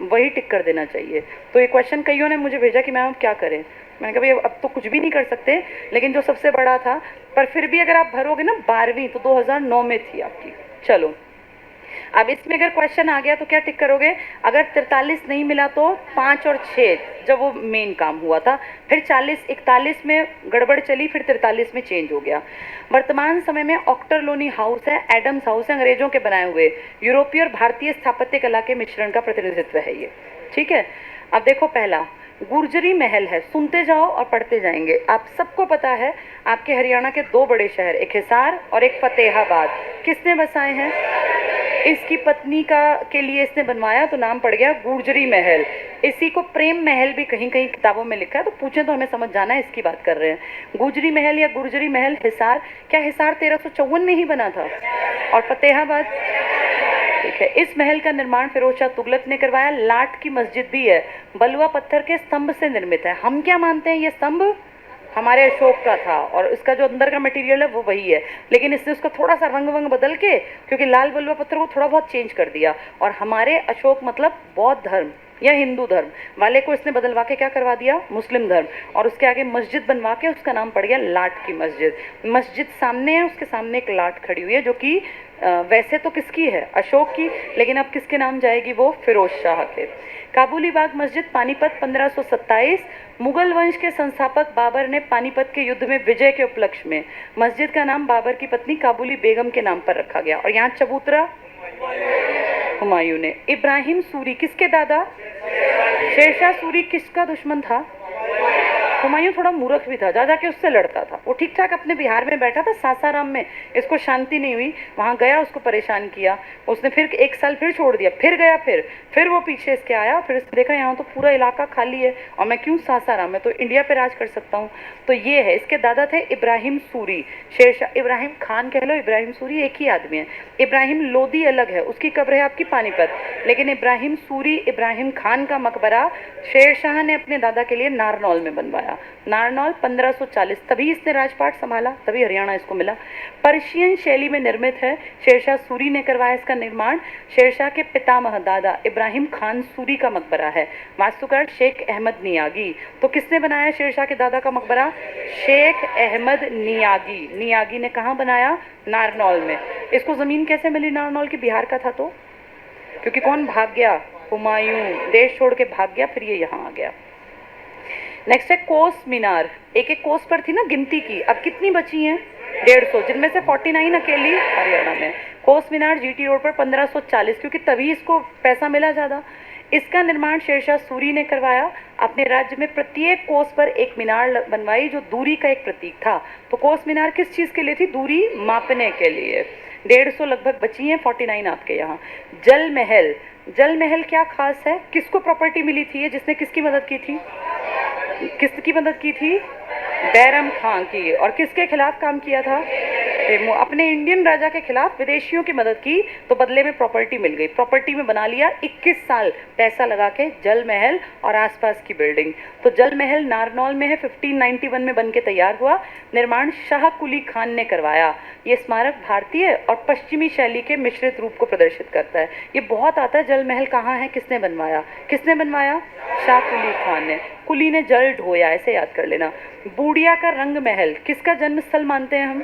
वही टिक कर देना चाहिए। तो ये क्वेश्चन कईयों ने मुझे भेजा कि मैम अब क्या करें। मैंने कहा भाई अब तो कुछ भी नहीं कर सकते, लेकिन जो सबसे बड़ा था, पर फिर भी अगर आप भरोगे ना 12वीं तो 2009 में थी आपकी। चलो अब इसमें अगर क्वेश्चन आ गया तो क्या टिक करोगे? अगर 43 नहीं मिला तो 5 और 6 जब वो मेन काम हुआ था, फिर 41 में गड़बड़ चली, फिर 43 में चेंज हो गया। वर्तमान समय में ऑक्टर लोनी हाउस है, एडम्स हाउस है, अंग्रेजों के बनाए हुए, यूरोपीय और भारतीय स्थापत्य कला के मिश्रण का प्रतिनिधित्व है ये। ठीक है, अब देखो पहला गुर्जरी महल है, सुनते जाओ और पढ़ते जाएंगे। आप सबको पता है आपके हरियाणा के 2 बड़े शहर, एक हिसार और एक फतेहाबाद, किसने बसाए हैं? इसकी पत्नी के लिए इसने बनवाया तो नाम पड़ गया गुर्जरी महल। इसी को प्रेम महल भी कहीं कहीं किताबों में लिखा है, तो पूछें तो हमें समझ जाना है इसकी बात कर रहे हैं। गुर्जरी महल या गुर्जरी महल हिसार, क्या हिसार 1354 में ही बना था? और फतेहाबाद, ठीक है। इस महल का निर्माण फिरोज शाह तुगलक ने करवाया। लाट की मस्जिद भी है, बलुआ पत्थर के स्तंभ से निर्मित है। हम क्या मानते हैं, ये स्तंभ हमारे अशोक का था और इसका जो अंदर का मटेरियल है वो वही है, लेकिन इसने उसका थोड़ा सा रंग वंग बदल के, क्योंकि लाल बलुआ पत्थर को थोड़ा बहुत चेंज कर दिया, और हमारे अशोक मतलब बौद्ध धर्म या हिंदू धर्म वाले को इसने बदलवा के क्या करवा दिया? मुस्लिम धर्म। और उसके आगे मस्जिद बनवा के उसका नाम पड़ गया लाट की मस्जिद। मस्जिद सामने है, उसके सामने एक लाट खड़ी हुई है, जो कि वैसे तो किसकी है? अशोक की, लेकिन अब किसके नाम जाएगी वो? फिरोज शाह के। काबुली बाग मस्जिद, पानीपत 1527। मुगल वंश के संस्थापक बाबर ने पानीपत के युद्ध में विजय के उपलक्ष्य में मस्जिद का नाम बाबर की पत्नी काबुली बेगम के नाम पर रखा गया। और यहाँ चबूतरा हुमायूं ने। इब्राहिम सूरी किसके दादा? शेरशाह सूरी किसका दुश्मन था? हुमायूं थोड़ा मूर्ख भी था, जा जाके उससे लड़ता था। वो ठीक ठाक अपने बिहार में बैठा था, सासाराम में, इसको शांति नहीं हुई, वहाँ गया, उसको परेशान किया, उसने फिर 1 साल फिर छोड़ दिया, फिर गया, फिर वो पीछे इसके आया, फिर इसने देखा यहाँ तो पूरा इलाका खाली है और मैं क्यों सासाराम में, तो इंडिया पे राज कर सकता हूँ। तो ये है, इसके दादा थे इब्राहिम सूरी। शेरशाह, इब्राहिम खान कह लो, इब्राहिम सूरी एक ही आदमी है। इब्राहिम लोदी अलग है, उसकी कब्र है आपकी पानीपत, लेकिन इब्राहिम सूरी, इब्राहिम खान का मकबरा शेरशाह ने अपने दादा के लिए नारनौल में बनवाया। था। नारनौल 1540, तभी इसने राजपाट संभाला, तभी हरियाणा इसको मिला। पर्शियन शैली में निर्मित है, शेरशाह सूरी ने करवाया इसका निर्माण। शेरशाह के पितामह दादा इब्राहिम खान सूरी का मकबरा है। वास्तुकार शेख अहमद नियागी। तो किसने बनाया शेरशाह के दादा का मकबरा? शेख अहमद नियागी। नियागी ने कहाँ बनाया? नारनौल में। इसको जमीन कैसे मिली नारनौल की? बिहार का था तो, क्योंकि कौन भाग गया? हुमायूं देश छोड़ के भाग गया, फिर ये यहाँ आ गया। नेक्स्ट है कोस मीनार। एक एक कोस पर थी ना गिनती की, अब कितनी बची हैं? 150, जिनमें से 49 अकेली हरियाणा में। कोस मीनार जीटी रोड पर 1540, क्योंकि तभी इसको पैसा मिला ज़्यादा। इसका निर्माण शेरशाह सूरी ने करवाया। अपने राज्य में प्रत्येक कोस पर एक मीनार बनवाई जो दूरी का एक प्रतीक था। तो कोस मीनार किस चीज़ के लिए थी? दूरी मापने के लिए। 150 लगभग बची हैं, 49 आपके यहाँ। जल महल। जल महल क्या खास है? किसको प्रॉपर्टी मिली थी ये? जिसने किसकी मदद की थी? किसकी मदद की थी? बैरम खां की। और किसके खिलाफ काम किया था? अपने इंडियन राजा के खिलाफ विदेशियों की मदद की, तो बदले में प्रॉपर्टी मिल गई। प्रॉपर्टी में बना लिया 21 साल पैसा लगा के जल महल और आसपास की बिल्डिंग। तो जल महल नारनौल में है, 1591 में बन के तैयार हुआ। निर्माण शाह कुली खान ने करवाया। ये स्मारक भारतीय और पश्चिमी शैली के मिश्रित रूप को प्रदर्शित करता है। ये बहुत आता है, जल महल कहाँ है, किसने बनवाया? किसने बनवाया? शाह कुली खान ने। कुली ने जल ढोया, ऐसे याद कर लेना। बूढ़िया का रंग महल किसका जन्म स्थल मानते हैं हम?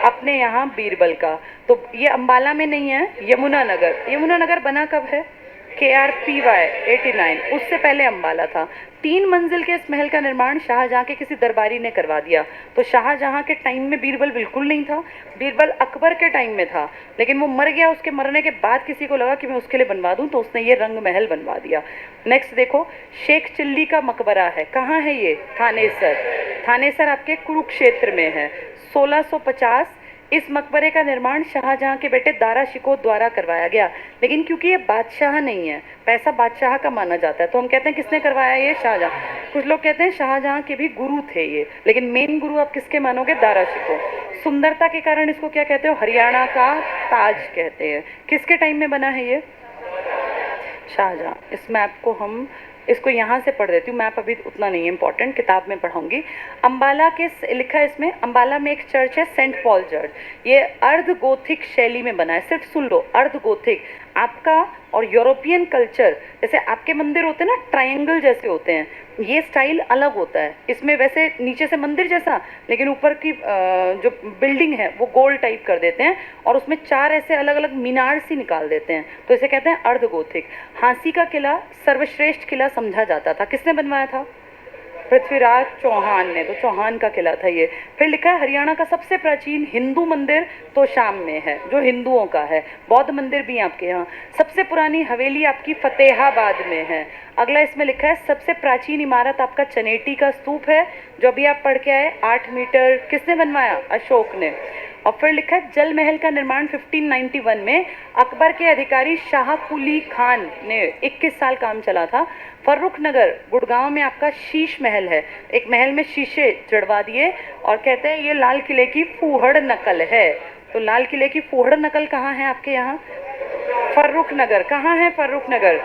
अपने यहाँ बीरबल का। तो ये अंबाला में नहीं है, यमुनानगर। यमुनानगर बना कब है? KRPY 89, उससे पहले अंबाला था। 3 मंजिल के इस महल का निर्माण शाहजहां के किसी दरबारी ने करवा दिया। तो शाहजहां के टाइम में बीरबल बिल्कुल नहीं था, बीरबल अकबर के टाइम में था, लेकिन वो मर गया। उसके मरने के बाद किसी को लगा कि मैं उसके लिए बनवा दूं, तो उसने ये रंग महल बनवा दिया। नेक्स्ट देखो, शेख चिल्ली का मकबरा है। कहाँ है ये? थानेसर। थानेसर आपके कुरुक्षेत्र में है। 1650 इस मकबरे का निर्माण शाहजहां के बेटे दारा शिकोह द्वारा करवाया गया। लेकिन क्योंकि ये बादशाह नहीं है, पैसा बादशाह का माना जाता है, तो हम कहते हैं किसने करवाया? ये शाहजहां। कुछ लोग कहते हैं शाहजहां के भी गुरु थे ये, लेकिन मेन गुरु आप किसके मानोगे? दारा शिकोह। सुंदरता के कारण इसको क्या कहते हो? हरियाणा का ताज कहते हैं। किसके टाइम में बना है ये? शाहजहां। इस मैप को हम इसको यहाँ से पढ़ देती हूँ, मैप अभी उतना नहीं है इंपॉर्टेंट, किताब में पढ़ाऊंगी। अंबाला के लिखा है इसमें, अंबाला में एक चर्च है सेंट पॉल चर्च। ये अर्ध गोथिक शैली में बना है। सिर्फ सुन लो, अर्ध गोथिक। आपका और यूरोपियन कल्चर, जैसे आपके मंदिर होते हैं ना ट्रायंगल जैसे होते हैं, ये स्टाइल अलग होता है। इसमें वैसे नीचे से मंदिर जैसा, लेकिन ऊपर की जो बिल्डिंग है वो गोल टाइप कर देते हैं और उसमें 4 ऐसे अलग अलग मीनार सी निकाल देते हैं, तो इसे कहते हैं अर्धगोथिक। हाँसी का किला सर्वश्रेष्ठ किला समझा जाता था। किसने बनवाया था? पृथ्वीराज चौहान ने। तो चौहान का किला था ये। फिर लिखा है हरियाणा का सबसे प्राचीन हिंदू मंदिर तो शाम में है, जो हिंदुओं का है। बौद्ध मंदिर भी आपके यहाँ। सबसे पुरानी हवेली आपकी फतेहाबाद में है। अगला इसमें लिखा है सबसे प्राचीन इमारत आपका चनेटी का स्तूप है, जो अभी आप पढ़ के आए, 8 मीटर। किसने बनवाया? अशोक ने। और फिर लिखा है जल महल का निर्माण 1591 में अकबर के अधिकारी शाह कुली खान ने 21 साल काम चला था। फर्रुख नगर गुड़गांव में आपका शीश महल है। एक महल में शीशे चढ़वा दिए और कहते हैं ये लाल किले की फूहड़ नकल है। तो लाल किले की फूहड़ नकल कहाँ है आपके यहाँ? फर्रुख नगर। कहाँ है फर्रुख नगर?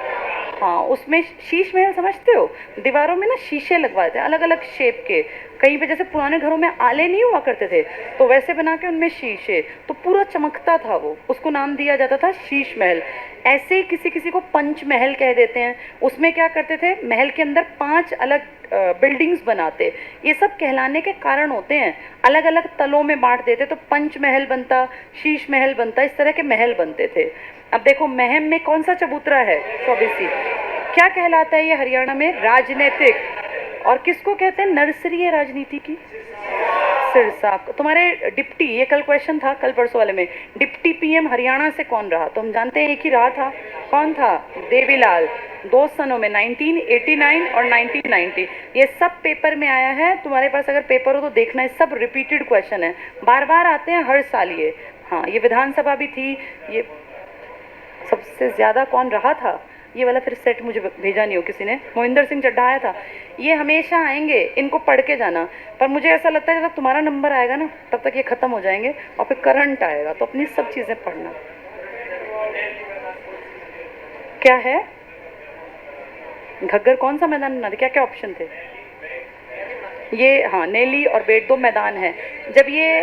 हाँ, उसमें शीश महल समझते हो? दीवारों में ना शीशे लगवाए थे अलग अलग शेप के। कहीं पे जैसे पुराने घरों में आले नहीं हुआ करते थे, तो वैसे बना के उनमें शीशे, तो पूरा चमकता था वो, उसको नाम दिया जाता था शीश महल। ऐसे ही किसी किसी को पंच महल कह देते हैं। उसमें क्या करते थे? महल के अंदर 5 अलग बिल्डिंग्स बनाते। ये सब कहलाने के कारण होते हैं, अलग अलग तलों में बांट देते, तो पंच महल बनता, शीश महल बनता, इस तरह के महल बनते थे। अब देखो महम में कौन सा चबूतरा है? चौबीसी। क्या कहलाता है ये हरियाणा में? राजनीतिक। और किसको कहते हैं? नर्सरी है राजनीति की, सिरसा। तुम्हारे डिप्टी, ये कल क्वेश्चन था, कल परसों वाले में, डिप्टी पीएम हरियाणा से कौन रहा? तो हम जानते हैं एक ही रहा था। कौन था? देवीलाल। 2 सनों में, 1989 और 1990। ये सब पेपर में आया है। तुम्हारे पास अगर पेपर हो तो देखना, है सब रिपीटेड क्वेश्चन है, बार बार आते हैं हर साल ये। हाँ, ये विधानसभा भी थी। ये सबसे ज़्यादा कौन रहा था? ये वाला फिर सेट मुझे भेजा नहीं हो किसी ने, मोहिंदर सिंह चड्ढा आया था। ये हमेशा आएंगे, इनको पढ़ के जाना। पर मुझे ऐसा लगता है जब तक तुम्हारा नंबर आएगा ना, तब तक ये ख़त्म हो जाएंगे और फिर करंट आएगा, तो अपनी सब चीज़ें पढ़ना। क्या है? घग्गर कौन सा मैदान बना थे? क्या क्या ऑप्शन थे? ये हाँ, नेली और बेट 2 मैदान है। जब ये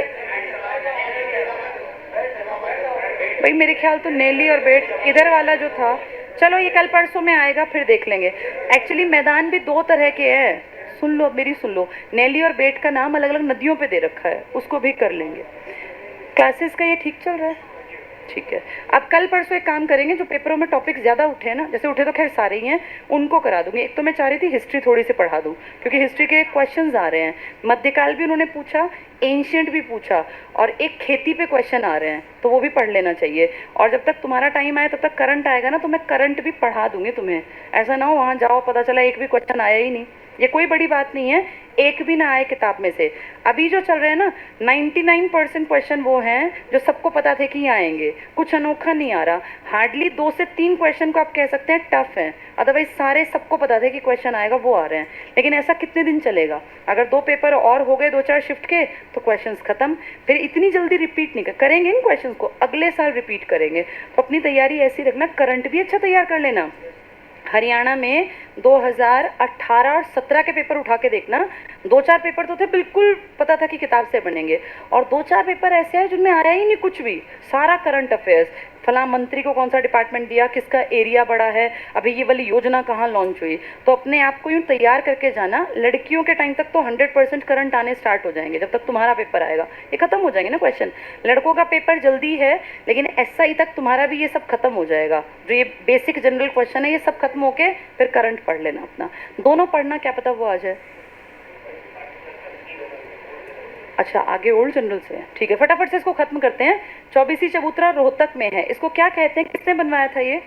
भाई मेरे ख्याल तो नेली और बेट इधर वाला जो था, चलो ये कल परसों में आएगा, फिर देख लेंगे। एक्चुअली मैदान भी 2 तरह के हैं, सुन लो, मेरी सुन लो। नेली और बेट का नाम अलग अलग नदियों पे दे रखा है, उसको भी कर लेंगे। क्लासेस का ये ठीक चल रहा है? ठीक है। अब कल परसों एक काम करेंगे, जो पेपरों में टॉपिक ज़्यादा उठे हैं ना, जैसे उठे तो खैर सारे ही हैं, उनको करा दूंगी। एक तो मैं चाह रही थी हिस्ट्री थोड़ी सी पढ़ा दूँ, क्योंकि हिस्ट्री के क्वेश्चंस आ रहे हैं, मध्यकाल भी उन्होंने पूछा, एंशियंट भी पूछा, और एक खेती पे क्वेश्चन आ रहे हैं, तो वो भी पढ़ लेना चाहिए। और जब तक तुम्हारा टाइम आए तब तक करंट आएगा ना, तो मैं करंट भी पढ़ा दूंगी तुम्हें। ऐसा ना हो वहाँ जाओ पता चला एक भी क्वेश्चन आया ही नहीं। ये कोई बड़ी बात नहीं है, एक भी ना आए किताब में से। अभी जो चल रहे हैं ना, 99% क्वेश्चन वो हैं जो सबको पता थे कि आएंगे, कुछ अनोखा नहीं आ रहा। हार्डली 2 से 3 क्वेश्चन को आप कह सकते हैं टफ हैं, अदरवाइज सारे सबको पता थे कि क्वेश्चन आएगा, वो आ रहे हैं। लेकिन ऐसा कितने दिन चलेगा? अगर 2 पेपर और हो गए 2-4 शिफ्ट के, तो क्वेश्चंस खत्म। फिर इतनी जल्दी रिपीट नहीं करेंगे इन क्वेश्चंस को, अगले साल रिपीट करेंगे। तो अपनी तैयारी ऐसी रखना, करंट भी अच्छा तैयार कर लेना। हरियाणा में 2018 और 17 के पेपर उठा के देखना, 2-4 पेपर तो थे बिल्कुल पता था कि किताब से बनेंगे, और 2-4 पेपर ऐसे हैं जिनमें आया ही नहीं कुछ भी, सारा करंट अफेयर्स, फला मंत्री को कौन सा डिपार्टमेंट दिया, किसका एरिया बड़ा है, अभी ये वाली योजना कहाँ लॉन्च हुई। तो अपने आप को यूँ तैयार करके जाना। लड़कियों के टाइम तक तो 100% करंट आने स्टार्ट हो जाएंगे, जब तक तुम्हारा पेपर आएगा ये खत्म हो जाएंगे ना क्वेश्चन। लड़कों का पेपर जल्दी है, लेकिन SI तक तुम्हारा भी ये सब खत्म हो जाएगा। जो ये बेसिक जनरल क्वेश्चन है ये सब खत्म होके फिर करंट पढ़ लेना अपना, दोनों पढ़ना, क्या पता वो आ जाए। अच्छा, आगे ओल्ड जनरल से है, ठीक है, फटाफट से इसको खत्म करते हैं। 24वीं चबूतरा रोहतक में है, इसको क्या कहते हैं, किसने बनवाया था ये?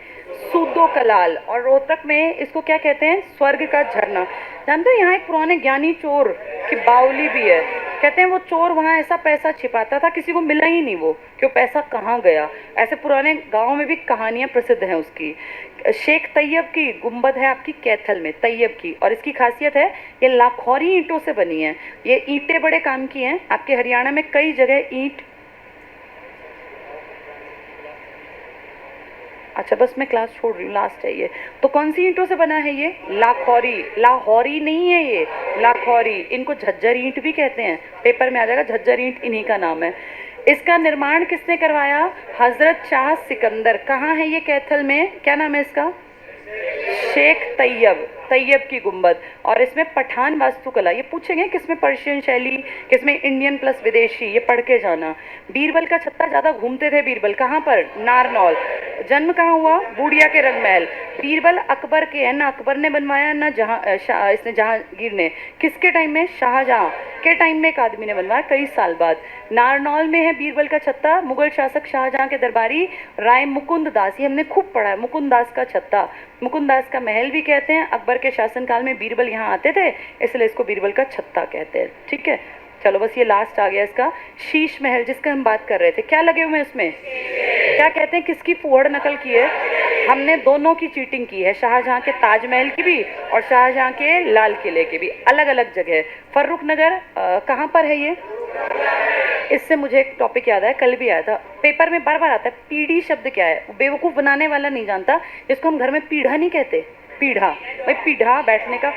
सूदो कलाल। और रोहतक में इसको क्या कहते हैं? स्वर्ग का झरना। जानते हो यहाँ एक पुराने ज्ञानी चोर की बावली भी है, कहते हैं वो चोर वहाँ ऐसा पैसा छिपाता था, किसी को मिला ही नहीं वो, कि वो पैसा कहाँ गया। ऐसे पुराने गाँव में भी कहानियाँ प्रसिद्ध हैं उसकी। शेख तैयब की गुंबद है आपकी कैथल में, तैयब की, और इसकी खासियत है ये लाखौरी ईंटों से बनी है। ये ईंटें बड़े काम की हैं, आपके हरियाणा में कई जगह ईंट। अच्छा बस मैं क्लास छोड़ रही हूँ, लास्ट है ये। तो कौन सी ईंटों से बना है ये? लाखौरी। लाहौरी नहीं है ये, लाखौरी। इनको झज्जर ईंट भी कहते हैं, पेपर में आ जाएगा, झज्जर ईंट इन्हीं का नाम है। इसका निर्माण किसने करवाया? हजरत शाह सिकंदर। कहाँ है ये? कैथल में। क्या नाम है इसका? शेख तैयब, तैयब की गुंबद। और इसमें पठान वास्तुकला, ये पूछेंगे किसमें पर्शियन शैली, किसमें इंडियन प्लस विदेशी, ये पढ़ के जाना। बीरबल का छत्ता ज़्यादा घूमते थे बीरबल, कहाँ पर? नारनौल। जन्म कहाँ हुआ? बूढ़िया के रंगमहल। बीरबल अकबर के हैं ना, अकबर ने बनवाया ना, इसने जहांगीर ने। किसके टाइम में? शाहजहां के टाइम में एक आदमी ने बनवाया, कई साल बाद। नारनौल में है बीरबल का छत्ता, मुगल शासक शाहजहां के दरबारी राय मुकुंद दास, ये हमने खूब पढ़ा है, मुकुंद दास का छत्ता, मुकुंद दास का महल भी कहते हैं। अकबर के शासनकाल में बीरबल यहाँ आते थे, इसलिए इसको बीरबल का छत्ता कहते हैं। ठीक है, चलो बस ये लास्ट आ गया इसका। शीश महल जिसका हम बात कर रहे थे, क्या लगे हुए इसमें? क्या कहते हैं, किसकी फुहड़ नकल की है? हमने दोनों की चीटिंग की है, शाहजहां के ताजमहल की भी और शाहजहां के लाल किले की भी, अलग अलग जगह। फर्रुख नगर कहाँ पर है ये? इससे मुझे एक टॉपिक याद आया, कल भी आया था, पेपर में बार बार आता है। पीढ़ी शब्द क्या है? बेवकूफ़ बनाने वाला नहीं जानता, जिसको हम घर में पीढ़ा नहीं कहते, पीढ़ा, भाई पीढ़ा बैठने का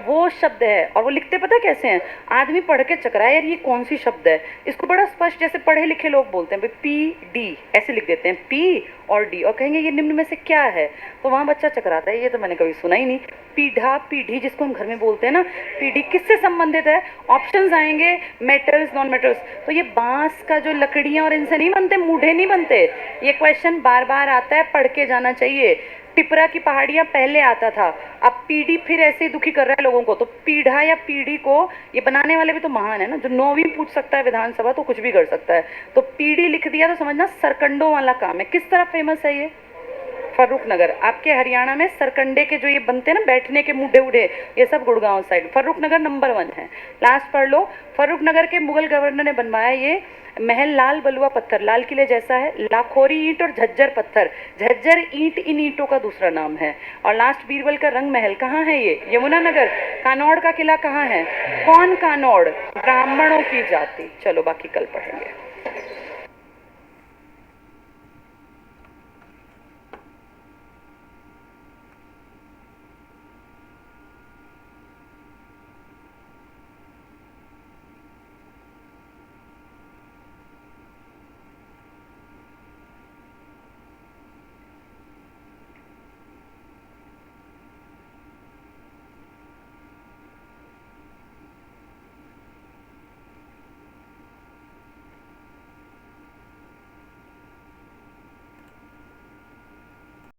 वो शब्द है। और वो लिखते पता कैसे हैं? आदमी पढ़ के चकराए, यार ये कौन सी शब्द है, इसको बड़ा स्पष्ट जैसे पढ़े लिखे लोग बोलते हैं, भाई PD ऐसे लिख देते हैं, P और D, और कहेंगे ये निम्न में से क्या है, तो वहाँ बच्चा चकराता है, ये तो मैंने कभी सुना ही नहीं। पीढ़ा, पीढ़ी जिसको हम घर में बोलते हैं ना, पीढ़ी किससे संबंधित है? ऑप्शंस आएंगे, मेटल्स, नॉन मेटल्स। तो ये बांस का जो लकड़ियाँ और इनसे नहीं बनते, मूढ़े नहीं बनते। ये क्वेश्चन बार बार आता है, पढ़ के जाना चाहिए। टिपरा की पहाड़ियाँ पहले आता था, अब PD फिर ऐसे ही दुखी कर रहा है लोगों को। तो पीढ़ा या पीढ़ी को ये बनाने वाले भी तो महान है ना, जो 9वीं पूछ सकता है विधानसभा तो कुछ भी कर सकता है। तो PD लिख दिया तो समझना सरकंडों वाला काम है। किस तरह फेमस है ये? फर्रुख नगर। आपके हरियाणा में सरकंडे के जो ये बनते हैं ना बैठने के मुड्ढे उढ़े, ये सब गुड़गांव साइड। फर्रुख नगर नंबर 1 है। लास्ट पढ़ लो, फर्रुख नगर के मुगल गवर्नर ने बनवाया ये महल, लाल बलुआ पत्थर, लाल किले जैसा है, लाखोरी ईंट और झज्जर पत्थर। झज्जर ईंट इन ईंटों का दूसरा नाम है। और लास्ट बीरबल का रंग महल कहाँ है ये? यमुनानगर। कानौड़ का किला कहाँ है? कौन कानौड़? ब्राह्मणों की जाति। चलो बाकी कल पढ़ेंगे।